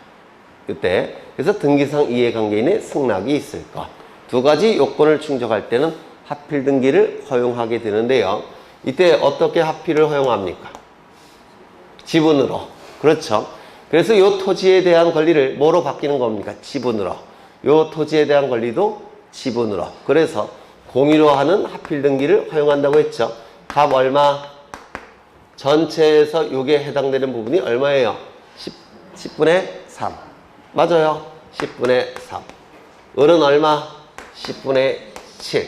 그때 그래서 등기상 이해관계인의 승낙이 있을 것. 두 가지 요건을 충족할 때는 하필 등기를 허용하게 되는데요. 이때 어떻게 하필을 허용합니까? 지분으로. 그렇죠. 그래서 이 토지에 대한 권리를 뭐로 바뀌는 겁니까? 지분으로. 이 토지에 대한 권리도 지분으로. 그래서 공유로 하는 하필 등기를 허용한다고 했죠. 갑 얼마? 전체에서 이게 해당되는 부분이 얼마예요? 10분의 3. 맞아요. 10분의 3. 을은 얼마? 10분의 7.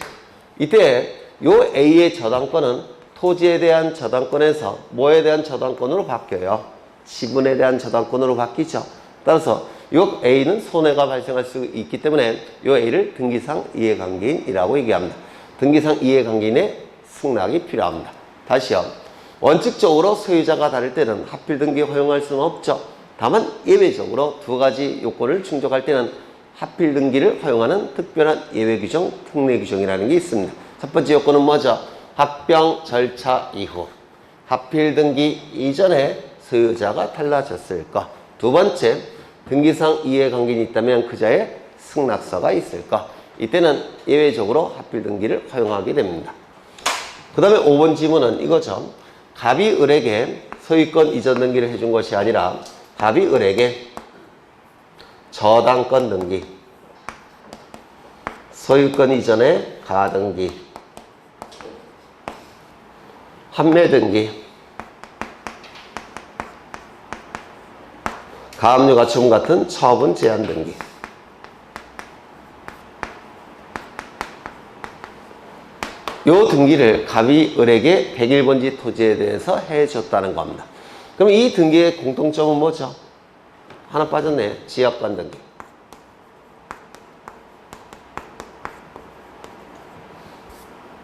이때 요 A의 저당권은 토지에 대한 저당권에서 뭐에 대한 저당권으로 바뀌어요? 지분에 대한 저당권으로 바뀌죠. 따라서 요 A는 손해가 발생할 수 있기 때문에 요 A를 등기상 이해관계인이라고 얘기합니다. 등기상 이해관계인의 승낙이 필요합니다. 다시요. 원칙적으로 소유자가 다를 때는 하필 등기 허용할 수는 없죠. 다만 예외적으로 두 가지 요건을 충족할 때는 하필 등기를 허용하는 특별한 예외 규정, 특례 규정이라는 게 있습니다. 첫 번째 요건은 뭐죠? 합병 절차 이후 하필 등기 이전에 소유자가 달라졌을 것. 두 번째, 등기상 이해관계인이 있다면 그자의 승낙서가 있을 것. 이때는 예외적으로 하필 등기를 허용하게 됩니다. 그 다음에 5번 지문은 이거죠. 갑이 을에게 소유권 이전 등기를 해준 것이 아니라 갑이 을에게 저당권 등기, 소유권 이전의 가등기, 판매 등기, 가압류 가처분 같은 처분 제한 등기. 요 등기를 갑이 을에게 101번지 토지에 대해서 해줬다는 겁니다. 그럼 이 등기의 공통점은 뭐죠? 하나 빠졌네. 지역권 등기.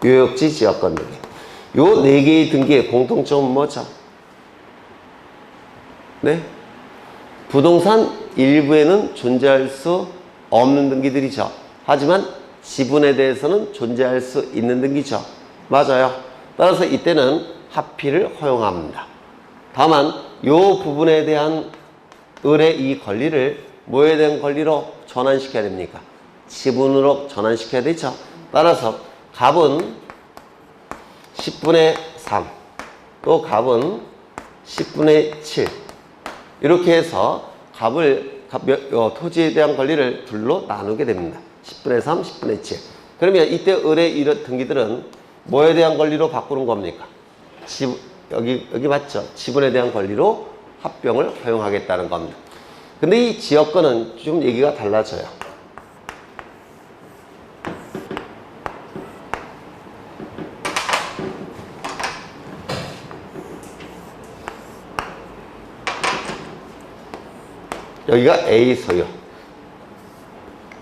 요역지 지역권 등기. 요 네 개의 등기의 공통점은 뭐죠? 네? 부동산 일부에는 존재할 수 없는 등기들이죠. 하지만 지분에 대해서는 존재할 수 있는 등기죠. 맞아요. 따라서 이때는 합필을 허용합니다. 다만 이 부분에 대한 을의 이 권리를 뭐에 대한 권리로 전환시켜야 됩니까? 지분으로 전환시켜야 되죠. 따라서 갑은 10분의 3, 또 갑은 10분의 7. 이렇게 해서 토지에 대한 권리를 둘로 나누게 됩니다. 10분의 3, 10분의 7. 그러면 이때 을의 이런 등기들은 뭐에 대한 권리로 바꾸는 겁니까? 여기 맞죠? 지분에 대한 권리로 합병을 허용하겠다는 겁니다. 근데 이 지역권은 좀 얘기가 달라져요. 여기가 A 소유,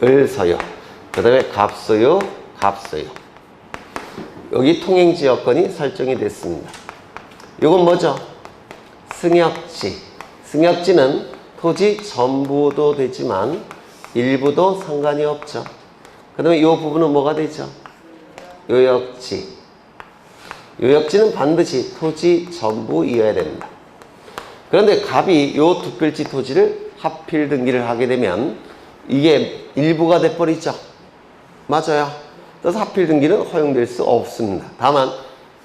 을 소유, 그 다음에 갑 소유, 갑 소유. 여기 통행지역권이 설정이 됐습니다. 이건 뭐죠? 승역지. 승역지는 토지 전부도 되지만 일부도 상관이 없죠. 그 다음에 이 부분은 뭐가 되죠? 요역지. 요역지는 반드시 토지 전부이어야 됩니다. 그런데 갑이 이 두 필지 토지를 하필 등기를 하게 되면 이게 일부가 돼버리죠. 맞아요. 그래서 하필 등기는 허용될 수 없습니다. 다만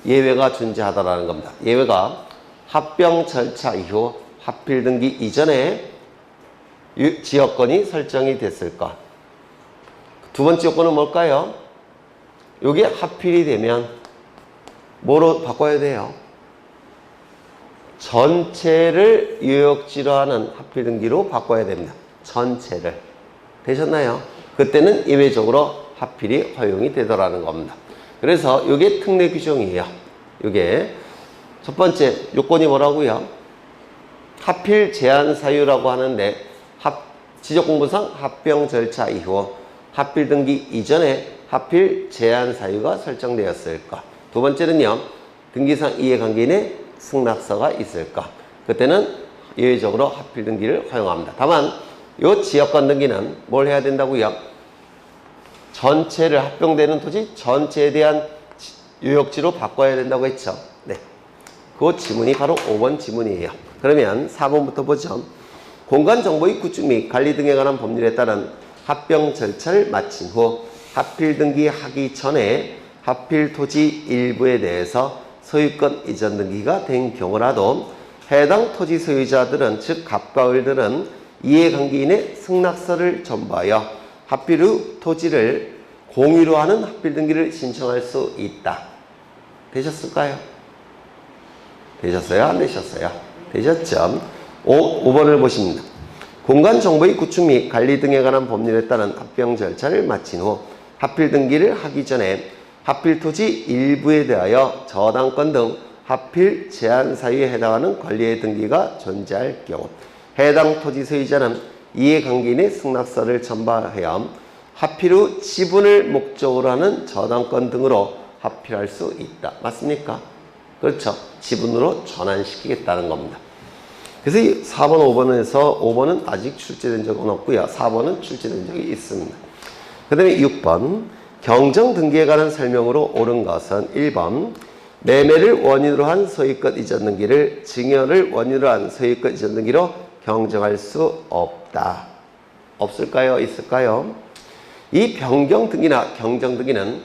예외가 존재하다라는 겁니다. 예외가 합병 절차 이후 하필 등기 이전에 지역권이 설정이 됐을 것. 두 번째 요건은 뭘까요? 이게 하필이 되면 뭐로 바꿔야 돼요? 전체를 요역지로 하는 하필 등기로 바꿔야 됩니다. 전체를. 되셨나요? 그때는 예외적으로 하필이 허용이 되더라는 겁니다. 그래서 이게 특례 규정이에요. 이게 첫 번째 요건이 뭐라고요? 하필 제한 사유라고 하는데 지적공부상 합병 절차 이후 하필 등기 이전에 하필 제한 사유가 설정되었을 것. 두 번째는요. 등기상 이해관계인의 승낙서가 있을 것. 그때는 예외적으로 하필 등기를 허용합니다. 다만 이 지역권 등기는 뭘 해야 된다고요? 전체를 합병되는 토지 전체에 대한 요역지로 바꿔야 된다고 했죠. 네. 그 지문이 바로 5번 지문이에요. 그러면 4번부터 보죠. 공간정보의 구축 및 관리 등에 관한 법률에 따른 합병 절차를 마친 후 하필 등기하기 전에 하필 토지 일부에 대해서 소유권 이전 등기가 된 경우라도 해당 토지 소유자들은 즉 갑과 을들은 이해관계인의 승낙서를 전부하여 하필 후 토지를 공유로 하는 하필 등기를 신청할 수 있다. 되셨을까요? 되셨어요? 안 되셨어요? 되셨죠? 5번을 보십니다. 공간정보의 구축 및 관리 등에 관한 법률에 따른 합병 절차를 마친 후 하필 등기를 하기 전에 하필 토지 일부에 대하여 저당권 등 하필 제한 사유에 해당하는 권리의 등기가 존재할 경우 해당 토지 소유자는 이해관계인의 승낙서를 첨부하여 하필 후 지분을 목적으로 하는 저당권 등으로 하필할 수 있다. 맞습니까? 그렇죠. 지분으로 전환시키겠다는 겁니다. 그래서 이 4번, 5번에서 5번은 아직 출제된 적은 없고요. 4번은 출제된 적이 있습니다. 그 다음에 6번 경정등기에 관한 설명으로 옳은 것은 1번 매매를 원인으로 한 소유권 이전 등기를 증여를 원인으로 한 소유권 이전 등기로 경정할 수 없다. 없을까요? 있을까요? 이 변경 등기나 경정 등기는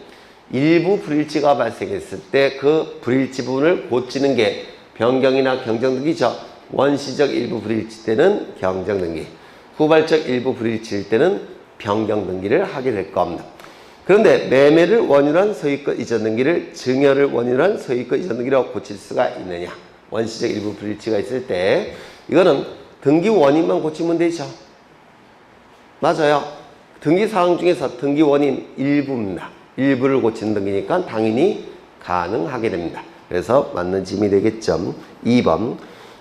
일부 불일치가 발생했을 때 그 불일치 부분을 고치는 게 변경이나 경정 등기죠. 원시적 일부 불일치 때는 경정 등기, 후발적 일부 불일치일 때는 변경 등기를 하게 될 겁니다. 그런데 매매를 원인으로 한 소유권 이전 등기를 증여를 원인으로 한 소유권 이전 등기로 고칠 수가 있느냐? 원시적 일부 불일치가 있을 때 이거는 등기 원인만 고치면 되죠. 맞아요. 등기 사항 중에서 등기 원인 일부입니다. 일부를 고치는 등기니까 당연히 가능하게 됩니다. 그래서 맞는 짐이 되겠죠. 2번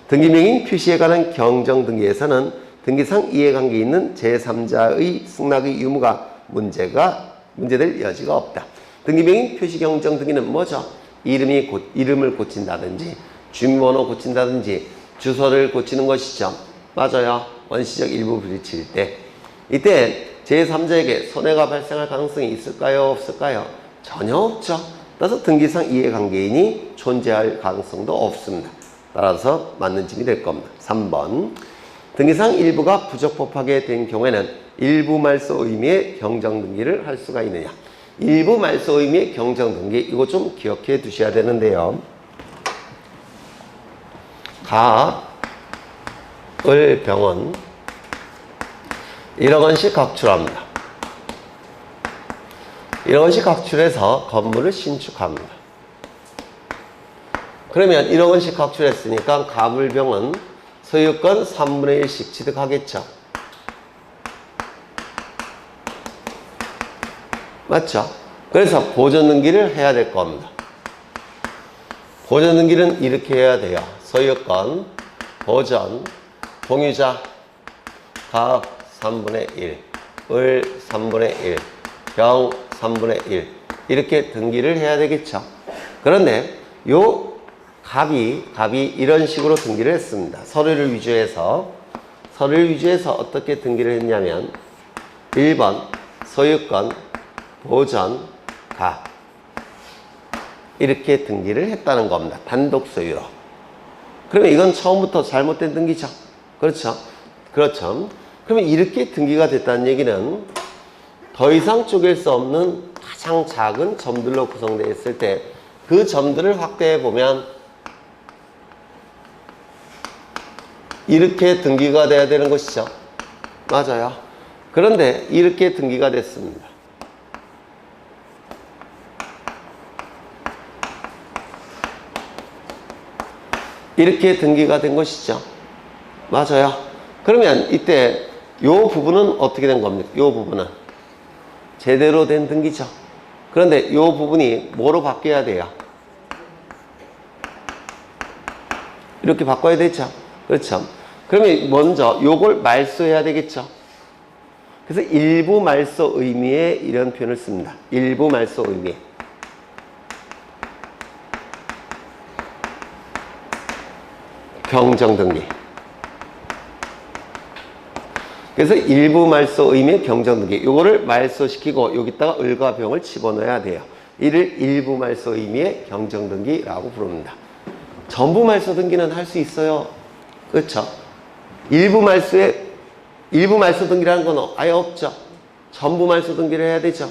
등기명인 표시에 관한 경정등기에서는 등기상 이해관계 있는 제3자의 승낙의 유무가 문제될 여지가 없다. 등기명인 표시 경정 등기는 뭐죠? 이름을 고친다든지 주민번호 고친다든지 주소를 고치는 것이죠. 맞아요. 원시적 일부 불일치일 때 이때 제3자에게 손해가 발생할 가능성이 있을까요? 없을까요? 전혀 없죠. 따라서 등기상 이해관계인이 존재할 가능성도 없습니다. 따라서 맞는 짐이 될 겁니다. 3번 등기상 일부가 부적법하게 된 경우에는 일부 말소 의미의 경정등기를 할 수가 있느냐. 일부 말소 의미의 경정등기 이거 좀 기억해 두셔야 되는데요. 을 병원 1억 원씩 각출합니다. 1억 원씩 각출해서 건물을 신축합니다. 그러면 1억 원씩 각출했으니까 가불병은 소유권 3분의 1씩 취득하겠죠. 맞죠? 그래서 보존등기를 해야 될 겁니다. 보존등기는 이렇게 해야 돼요. 소유권, 보존, 공유자, 가 3분의 1, 을 3분의 1, 병 3분의 1 이렇게 등기를 해야 되겠죠. 그런데 요 갑이 이런 식으로 등기를 했습니다. 서류를 위조해서 어떻게 등기를 했냐면 1번 소유권, 보전, 가 이렇게 등기를 했다는 겁니다. 단독 소유로. 그러면 이건 처음부터 잘못된 등기죠. 그렇죠? 그렇죠. 그러면 이렇게 등기가 됐다는 얘기는 더 이상 쪼갤 수 없는 가장 작은 점들로 구성되어 있을 때 그 점들을 확대해 보면 이렇게 등기가 돼야 되는 것이죠. 맞아요. 그런데 이렇게 등기가 됐습니다. 이렇게 등기가 된 것이죠. 맞아요. 그러면 이때 요 부분은 어떻게 된 겁니까? 요 부분은 제대로 된 등기죠. 그런데 요 부분이 뭐로 바뀌어야 돼요? 이렇게 바꿔야 되죠. 그렇죠. 그러면 먼저 요걸 말소해야 되겠죠. 그래서 일부 말소 의미에 이런 표현을 씁니다. 일부 말소 의미. 경정등기. 그래서 일부 말소 의미의 경정등기. 요거를 말소시키고 여기다가 을과 병을 집어넣어야 돼요. 이를 일부 말소 의미의 경정등기라고 부릅니다. 전부 말소 등기는 할 수 있어요. 그렇죠? 일부 말소 등기라는 건 아예 없죠. 전부 말소 등기를 해야 되죠.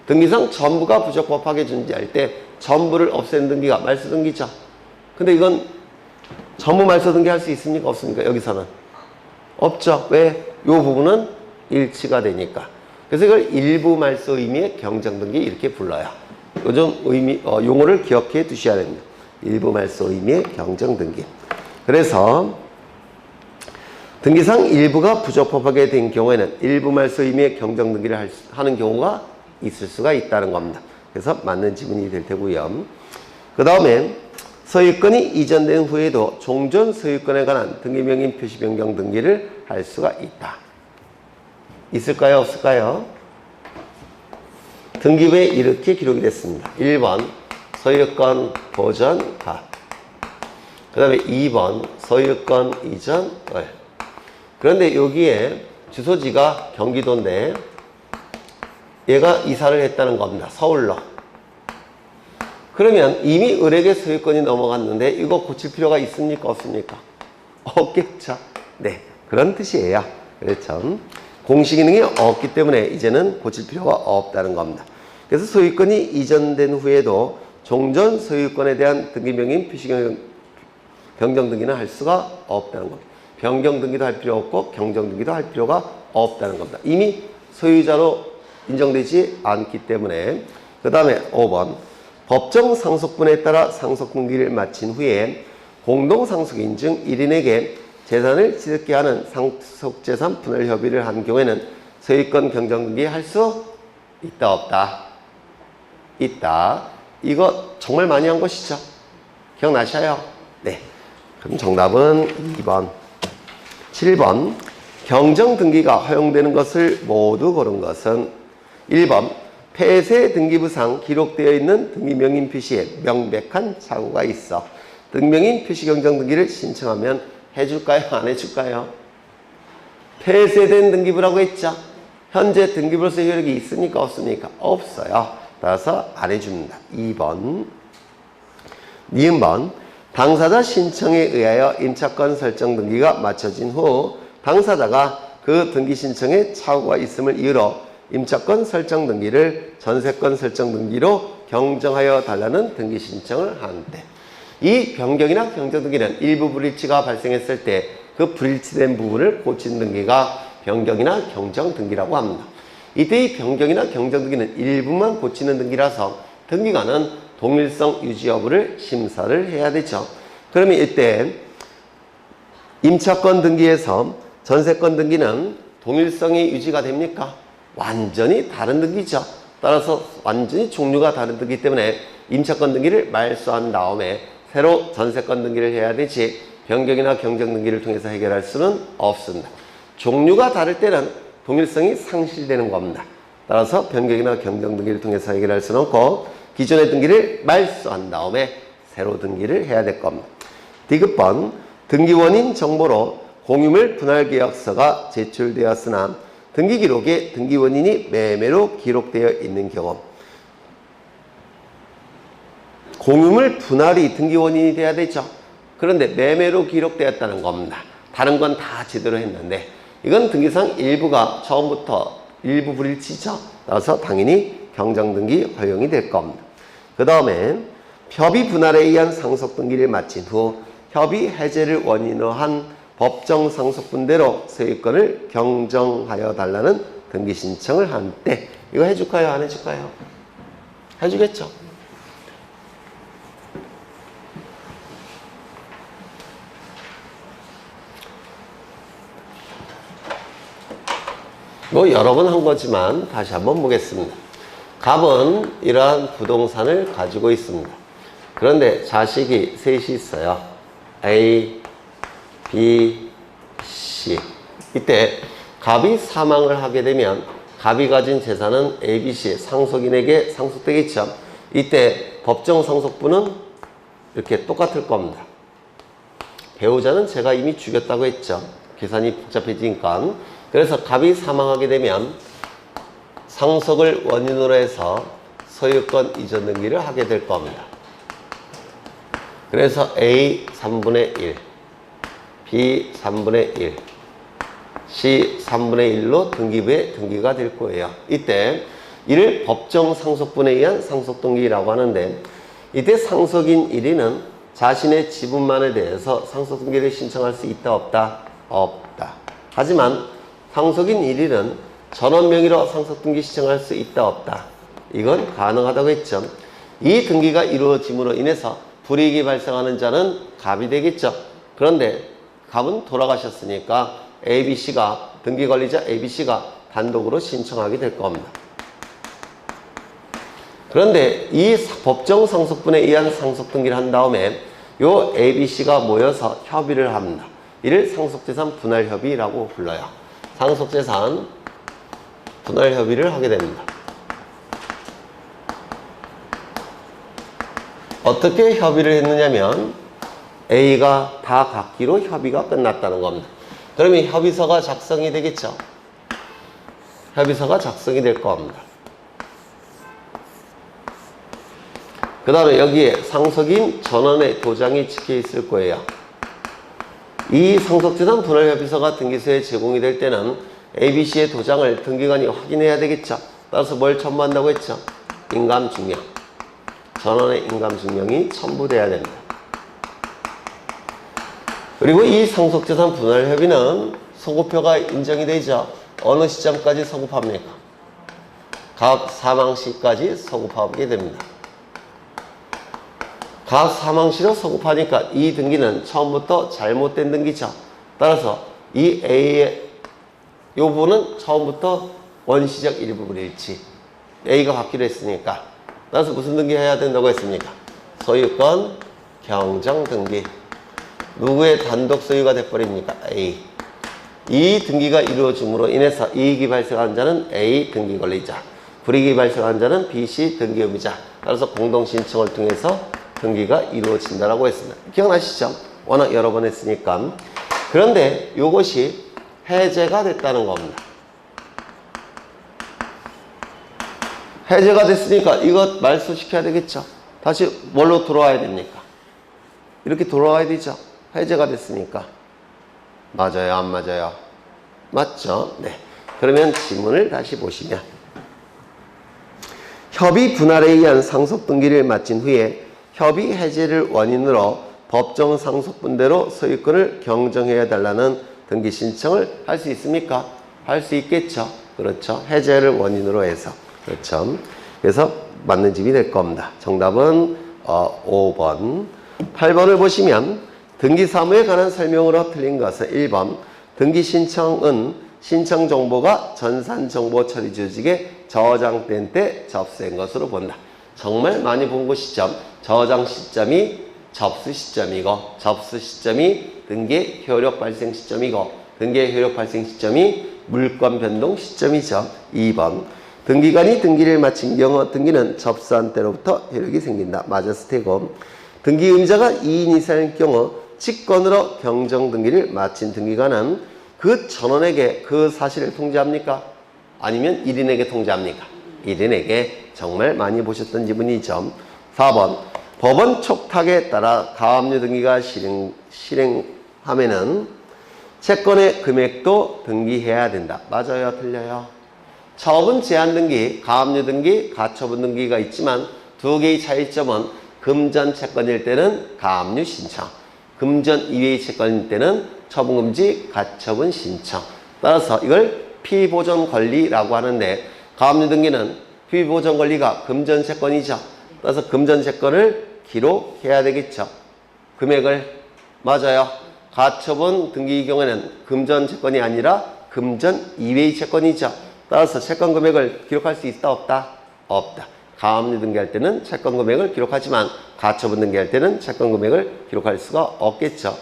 등기상 전부가 부적법하게 존재할 때 전부를 없애는 등기가 말소 등기죠. 근데 이건 전부 말소 등기 할 수 있습니까? 없습니까? 여기서는 없죠. 왜? 요 부분은 일치가 되니까. 그래서 이걸 일부 말소 의미의 경정 등기 이렇게 불러요. 요즘 용어를 기억해 두셔야 됩니다. 일부 말소 의미의 경정 등기. 그래서 등기상 일부가 부적법하게 된 경우에는 일부 말소 의미의 경정 등기를 하는 경우가 있을 수가 있다는 겁니다. 그래서 맞는 지문이 될 테고요. 그 다음에 소유권이 이전된 후에도 종전 소유권에 관한 등기명인 표시 변경 등기를 할 수가 있다. 있을까요? 없을까요? 등기부에 이렇게 기록이 됐습니다. 1번 소유권 보전 가. 그 다음에 2번 소유권 이전 월. 그런데 여기에 주소지가 경기도인데 얘가 이사를 했다는 겁니다. 서울로. 그러면 이미 을에게 소유권이 넘어갔는데 이거 고칠 필요가 있습니까? 없습니까? 없겠죠. 네, 그런 뜻이에요. 그렇죠. 공시기능이 없기 때문에 이제는 고칠 필요가 없다는 겁니다. 그래서 소유권이 이전된 후에도 종전 소유권에 대한 등기명인 표시 경정등기는 할 수가 없다는 겁니다. 변경등기도 할 필요 없고 경정등기도 할 필요가 없다는 겁니다. 이미 소유자로 인정되지 않기 때문에. 그 다음에 5번 법정 상속분에 따라 상속등기를 마친 후에 공동상속인 중 1인에게 재산을 취득케 하는 상속재산 분할 협의를 한 경우에는 소유권 경정등기 할 수 있다 없다? 있다. 이거 정말 많이 한 것이죠. 기억나셔요? 네. 그럼 정답은 2번. 7번 경정등기가 허용되는 것을 모두 고른 것은 1번 폐쇄 등기부상 기록되어 있는 등기명인 표시에 명백한 착오가 있어 등명인 표시 경정등기를 신청하면 해줄까요? 안 해줄까요? 폐쇄된 등기부라고 했죠. 현재 등기부로서 효력이 있습니까? 없습니까? 없어요. 따라서 안 해줍니다. 2번. 니은번 당사자 신청에 의하여 임차권 설정 등기가 마쳐진 후 당사자가 그 등기 신청에 착오가 있음을 이유로 임차권 설정 등기를 전세권 설정 등기로 경정하여 달라는 등기 신청을 하는데 이 변경이나 경정 등기는 일부 불일치가 발생했을 때 그 불일치된 부분을 고친 등기가 변경이나 경정 등기라고 합니다. 이때 이 변경이나 경정 등기는 일부만 고치는 등기라서 등기관은 동일성 유지 여부를 심사를 해야 되죠. 그러면 이때 임차권 등기에서 전세권 등기는 동일성이 유지가 됩니까? 완전히 다른 등기죠. 따라서 완전히 종류가 다른 등기 때문에 임차권 등기를 말소한 다음에 새로 전세권 등기를 해야 되지 변경이나 경정 등기를 통해서 해결할 수는 없습니다. 종류가 다를 때는 동일성이 상실되는 겁니다. 따라서 변경이나 경정 등기를 통해서 해결할 수는 없고 기존의 등기를 말소한 다음에 새로 등기를 해야 될 겁니다. 디귿번 등기원인 정보로 공유물 분할계약서가 제출되었으나 등기기록에 등기원인이 매매로 기록되어 있는 경우 공유물 분할이 등기원인이 돼야 되죠. 그런데 매매로 기록되었다는 겁니다. 다른 건 다 제대로 했는데 이건 등기상 일부가 처음부터 일부 불일치죠. 따라서 당연히 경정등기 허용이 될 겁니다. 그 다음에 협의 분할에 의한 상속등기를 마친 후 협의 해제를 원인으로 한 법정 상속분대로 소유권을 경정하여 달라는 등기 신청을 한 때 이거 해줄까요? 안 해줄까요? 해주겠죠. 뭐 여러 번 한 거지만 다시 한번 보겠습니다. 갑은 이러한 부동산을 가지고 있습니다. 그런데 자식이 셋이 있어요. A, B, C. 이때 갑이 사망을 하게 되면 갑이 가진 재산은 A, B, C 상속인에게 상속되겠죠. 이때 법정 상속분은 이렇게 똑같을 겁니다. 배우자는 제가 이미 죽였다고 했죠. 계산이 복잡해지니까. 그래서 갑이 사망하게 되면 상속을 원인으로 해서 소유권 이전 등기를 하게 될 겁니다. 그래서 A 3분의 1, B 3분의 1, C 3분의 1로 등기부에 등기가 될 거예요. 이때 이를 법정 상속분에 의한 상속등기라고 하는데 이때 상속인 1위는 자신의 지분만에 대해서 상속등기를 신청할 수 있다 없다? 없다. 하지만 상속인 1위는 전원 명의로 상속등기 신청할 수 있다 없다? 이건 가능하다고 했죠. 이 등기가 이루어짐으로 인해서 불이익이 발생하는 자는 갑이 되겠죠. 그런데 갑은 돌아가셨으니까 ABC가 등기관리자 ABC가 단독으로 신청하게 될 겁니다. 그런데 이 법정 상속분에 의한 상속 등기를 한 다음에 요 A, B, C가 모여서 협의를 합니다. 이를 상속재산 분할협의라고 불러요. 상속재산 분할협의를 하게 됩니다. 어떻게 협의를 했느냐면 A가 다 갖기로 협의가 끝났다는 겁니다. 그러면 협의서가 작성이 되겠죠. 협의서가 작성이 될 겁니다. 그 다음에 여기에 상속인 전원의 도장이 찍혀 있을 거예요. 이 상속재산 분할협의서가 등기소에 제공이 될 때는 ABC의 도장을 등기관이 확인해야 되겠죠. 따라서 뭘 첨부한다고 했죠? 인감증명. 전원의 인감증명이 첨부돼야 됩니다. 그리고 이 상속재산 분할협의는 소급표가 인정이 되죠. 어느 시점까지 소급합니까? 각 사망시까지 소급하게 됩니다. 각 사망시로 소급하니까 이 등기는 처음부터 잘못된 등기죠. 따라서 이 A의 이 부분은 처음부터 원시적 일부분일지 A가 갖기로 했으니까 따라서 무슨 등기 해야 된다고 했습니까? 소유권 경정 등기. 누구의 단독 소유가 돼버립니까? A. 이 등기가 이루어짐으로 인해서 이익이 발생한 자는 A 등기 권리자, 불이익이 발생한 자는 B, C 등기 의무자. 따라서 공동신청을 통해서 등기가 이루어진다라고 했습니다. 기억나시죠? 워낙 여러 번 했으니까. 그런데 이것이 해제가 됐다는 겁니다. 해제가 됐으니까 이것 말소시켜야 되겠죠. 다시 뭘로 돌아와야 됩니까? 이렇게 돌아와야 되죠. 해제가 됐으니까. 맞아요? 안 맞아요? 맞죠? 네. 그러면 지문을 다시 보시면 협의 분할에 의한 상속 등기를 마친 후에 협의 해제를 원인으로 법정 상속분대로 소유권을 경정해야 달라는 등기 신청을 할 수 있습니까? 할 수 있겠죠. 그렇죠. 해제를 원인으로 해서. 그렇죠. 그래서 맞는 집이 될 겁니다. 정답은 5번. 8번을 보시면 등기사무에 관한 설명으로 틀린 것은 1번. 등기 신청은 신청 정보가 전산정보 처리 조직에 저장된 때 접수한 것으로 본다. 정말 많이 본 것이죠. 저장 시점이 접수 시점이고 접수 시점이 등기의 효력 발생 시점이고 등기의 효력 발생 시점이 물권 변동 시점이죠. 2번. 등기관이 등기를 마친 경우 등기는 접수한 때로부터 효력이 생긴다. 맞았을 테고 등기 의무자가 2인 이상일 경우 직권으로 경정 등기를 마친 등기관은 그 전원에게 그 사실을 통지합니까? 아니면 1인에게 통지합니까? 1인에게. 정말 많이 보셨던 지문이죠. 4번. 법원 촉탁에 따라 가압류 등기가 실행하면은 채권의 금액도 등기해야 된다. 맞아요? 틀려요? 처분 제한 등기, 가압류 등기, 가처분 등기가 있지만 두 개의 차이점은 금전 채권일 때는 가압류 신청, 금전 이외의 채권일 때는 처분금지 가처분 신청. 따라서 이걸 피보존 권리라고 하는데 가압류 등기는 피보존 권리가 금전 채권이죠. 따라서 금전 채권을 기록해야 되겠죠. 금액을. 맞아요. 가처분 등기의 경우에는 금전 채권이 아니라 금전 이외의 채권이죠. 따라서 채권 금액을 기록할 수 있다 없다? 없다. 가압류 등기할 때는 채권 금액을 기록하지만 가처분 등기할 때는 채권 금액을 기록할 수가 없겠죠.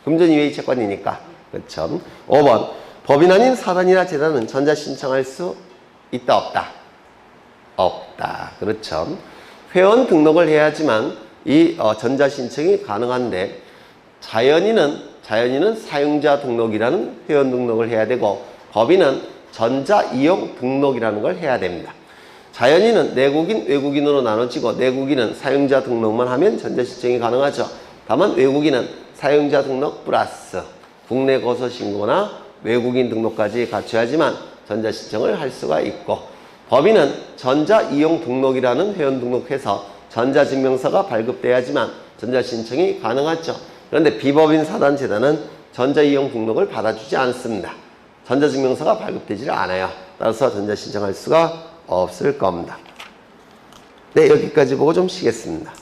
금전 이외의 채권이니까. 그렇죠. 5번. 법인 아닌 사단이나 재단은 전자 신청할 수 있다 없다? 없다. 그렇죠. 회원 등록을 해야지만 이 전자 신청이 가능한데 자연인은 사용자 등록이라는 회원 등록을 해야 되고 법인은 전자 이용 등록이라는 걸 해야 됩니다. 자연인은 내국인, 외국인으로 나눠지고 내국인은 사용자 등록만 하면 전자 신청이 가능하죠. 다만 외국인은 사용자 등록 플러스 국내 거소 신고나 외국인 등록까지 갖춰야지만 전자 신청을 할 수가 있고 법인은 전자 이용 등록이라는 회원 등록해서 전자증명서가 발급돼야지만 전자 신청이 가능하죠. 그런데 비법인 사단 재단은 전자 이용 등록을 받아주지 않습니다. 전자증명서가 발급되지 않아요. 따라서 전자 신청할 수가 없을 겁니다. 네, 여기까지 보고 좀 쉬겠습니다.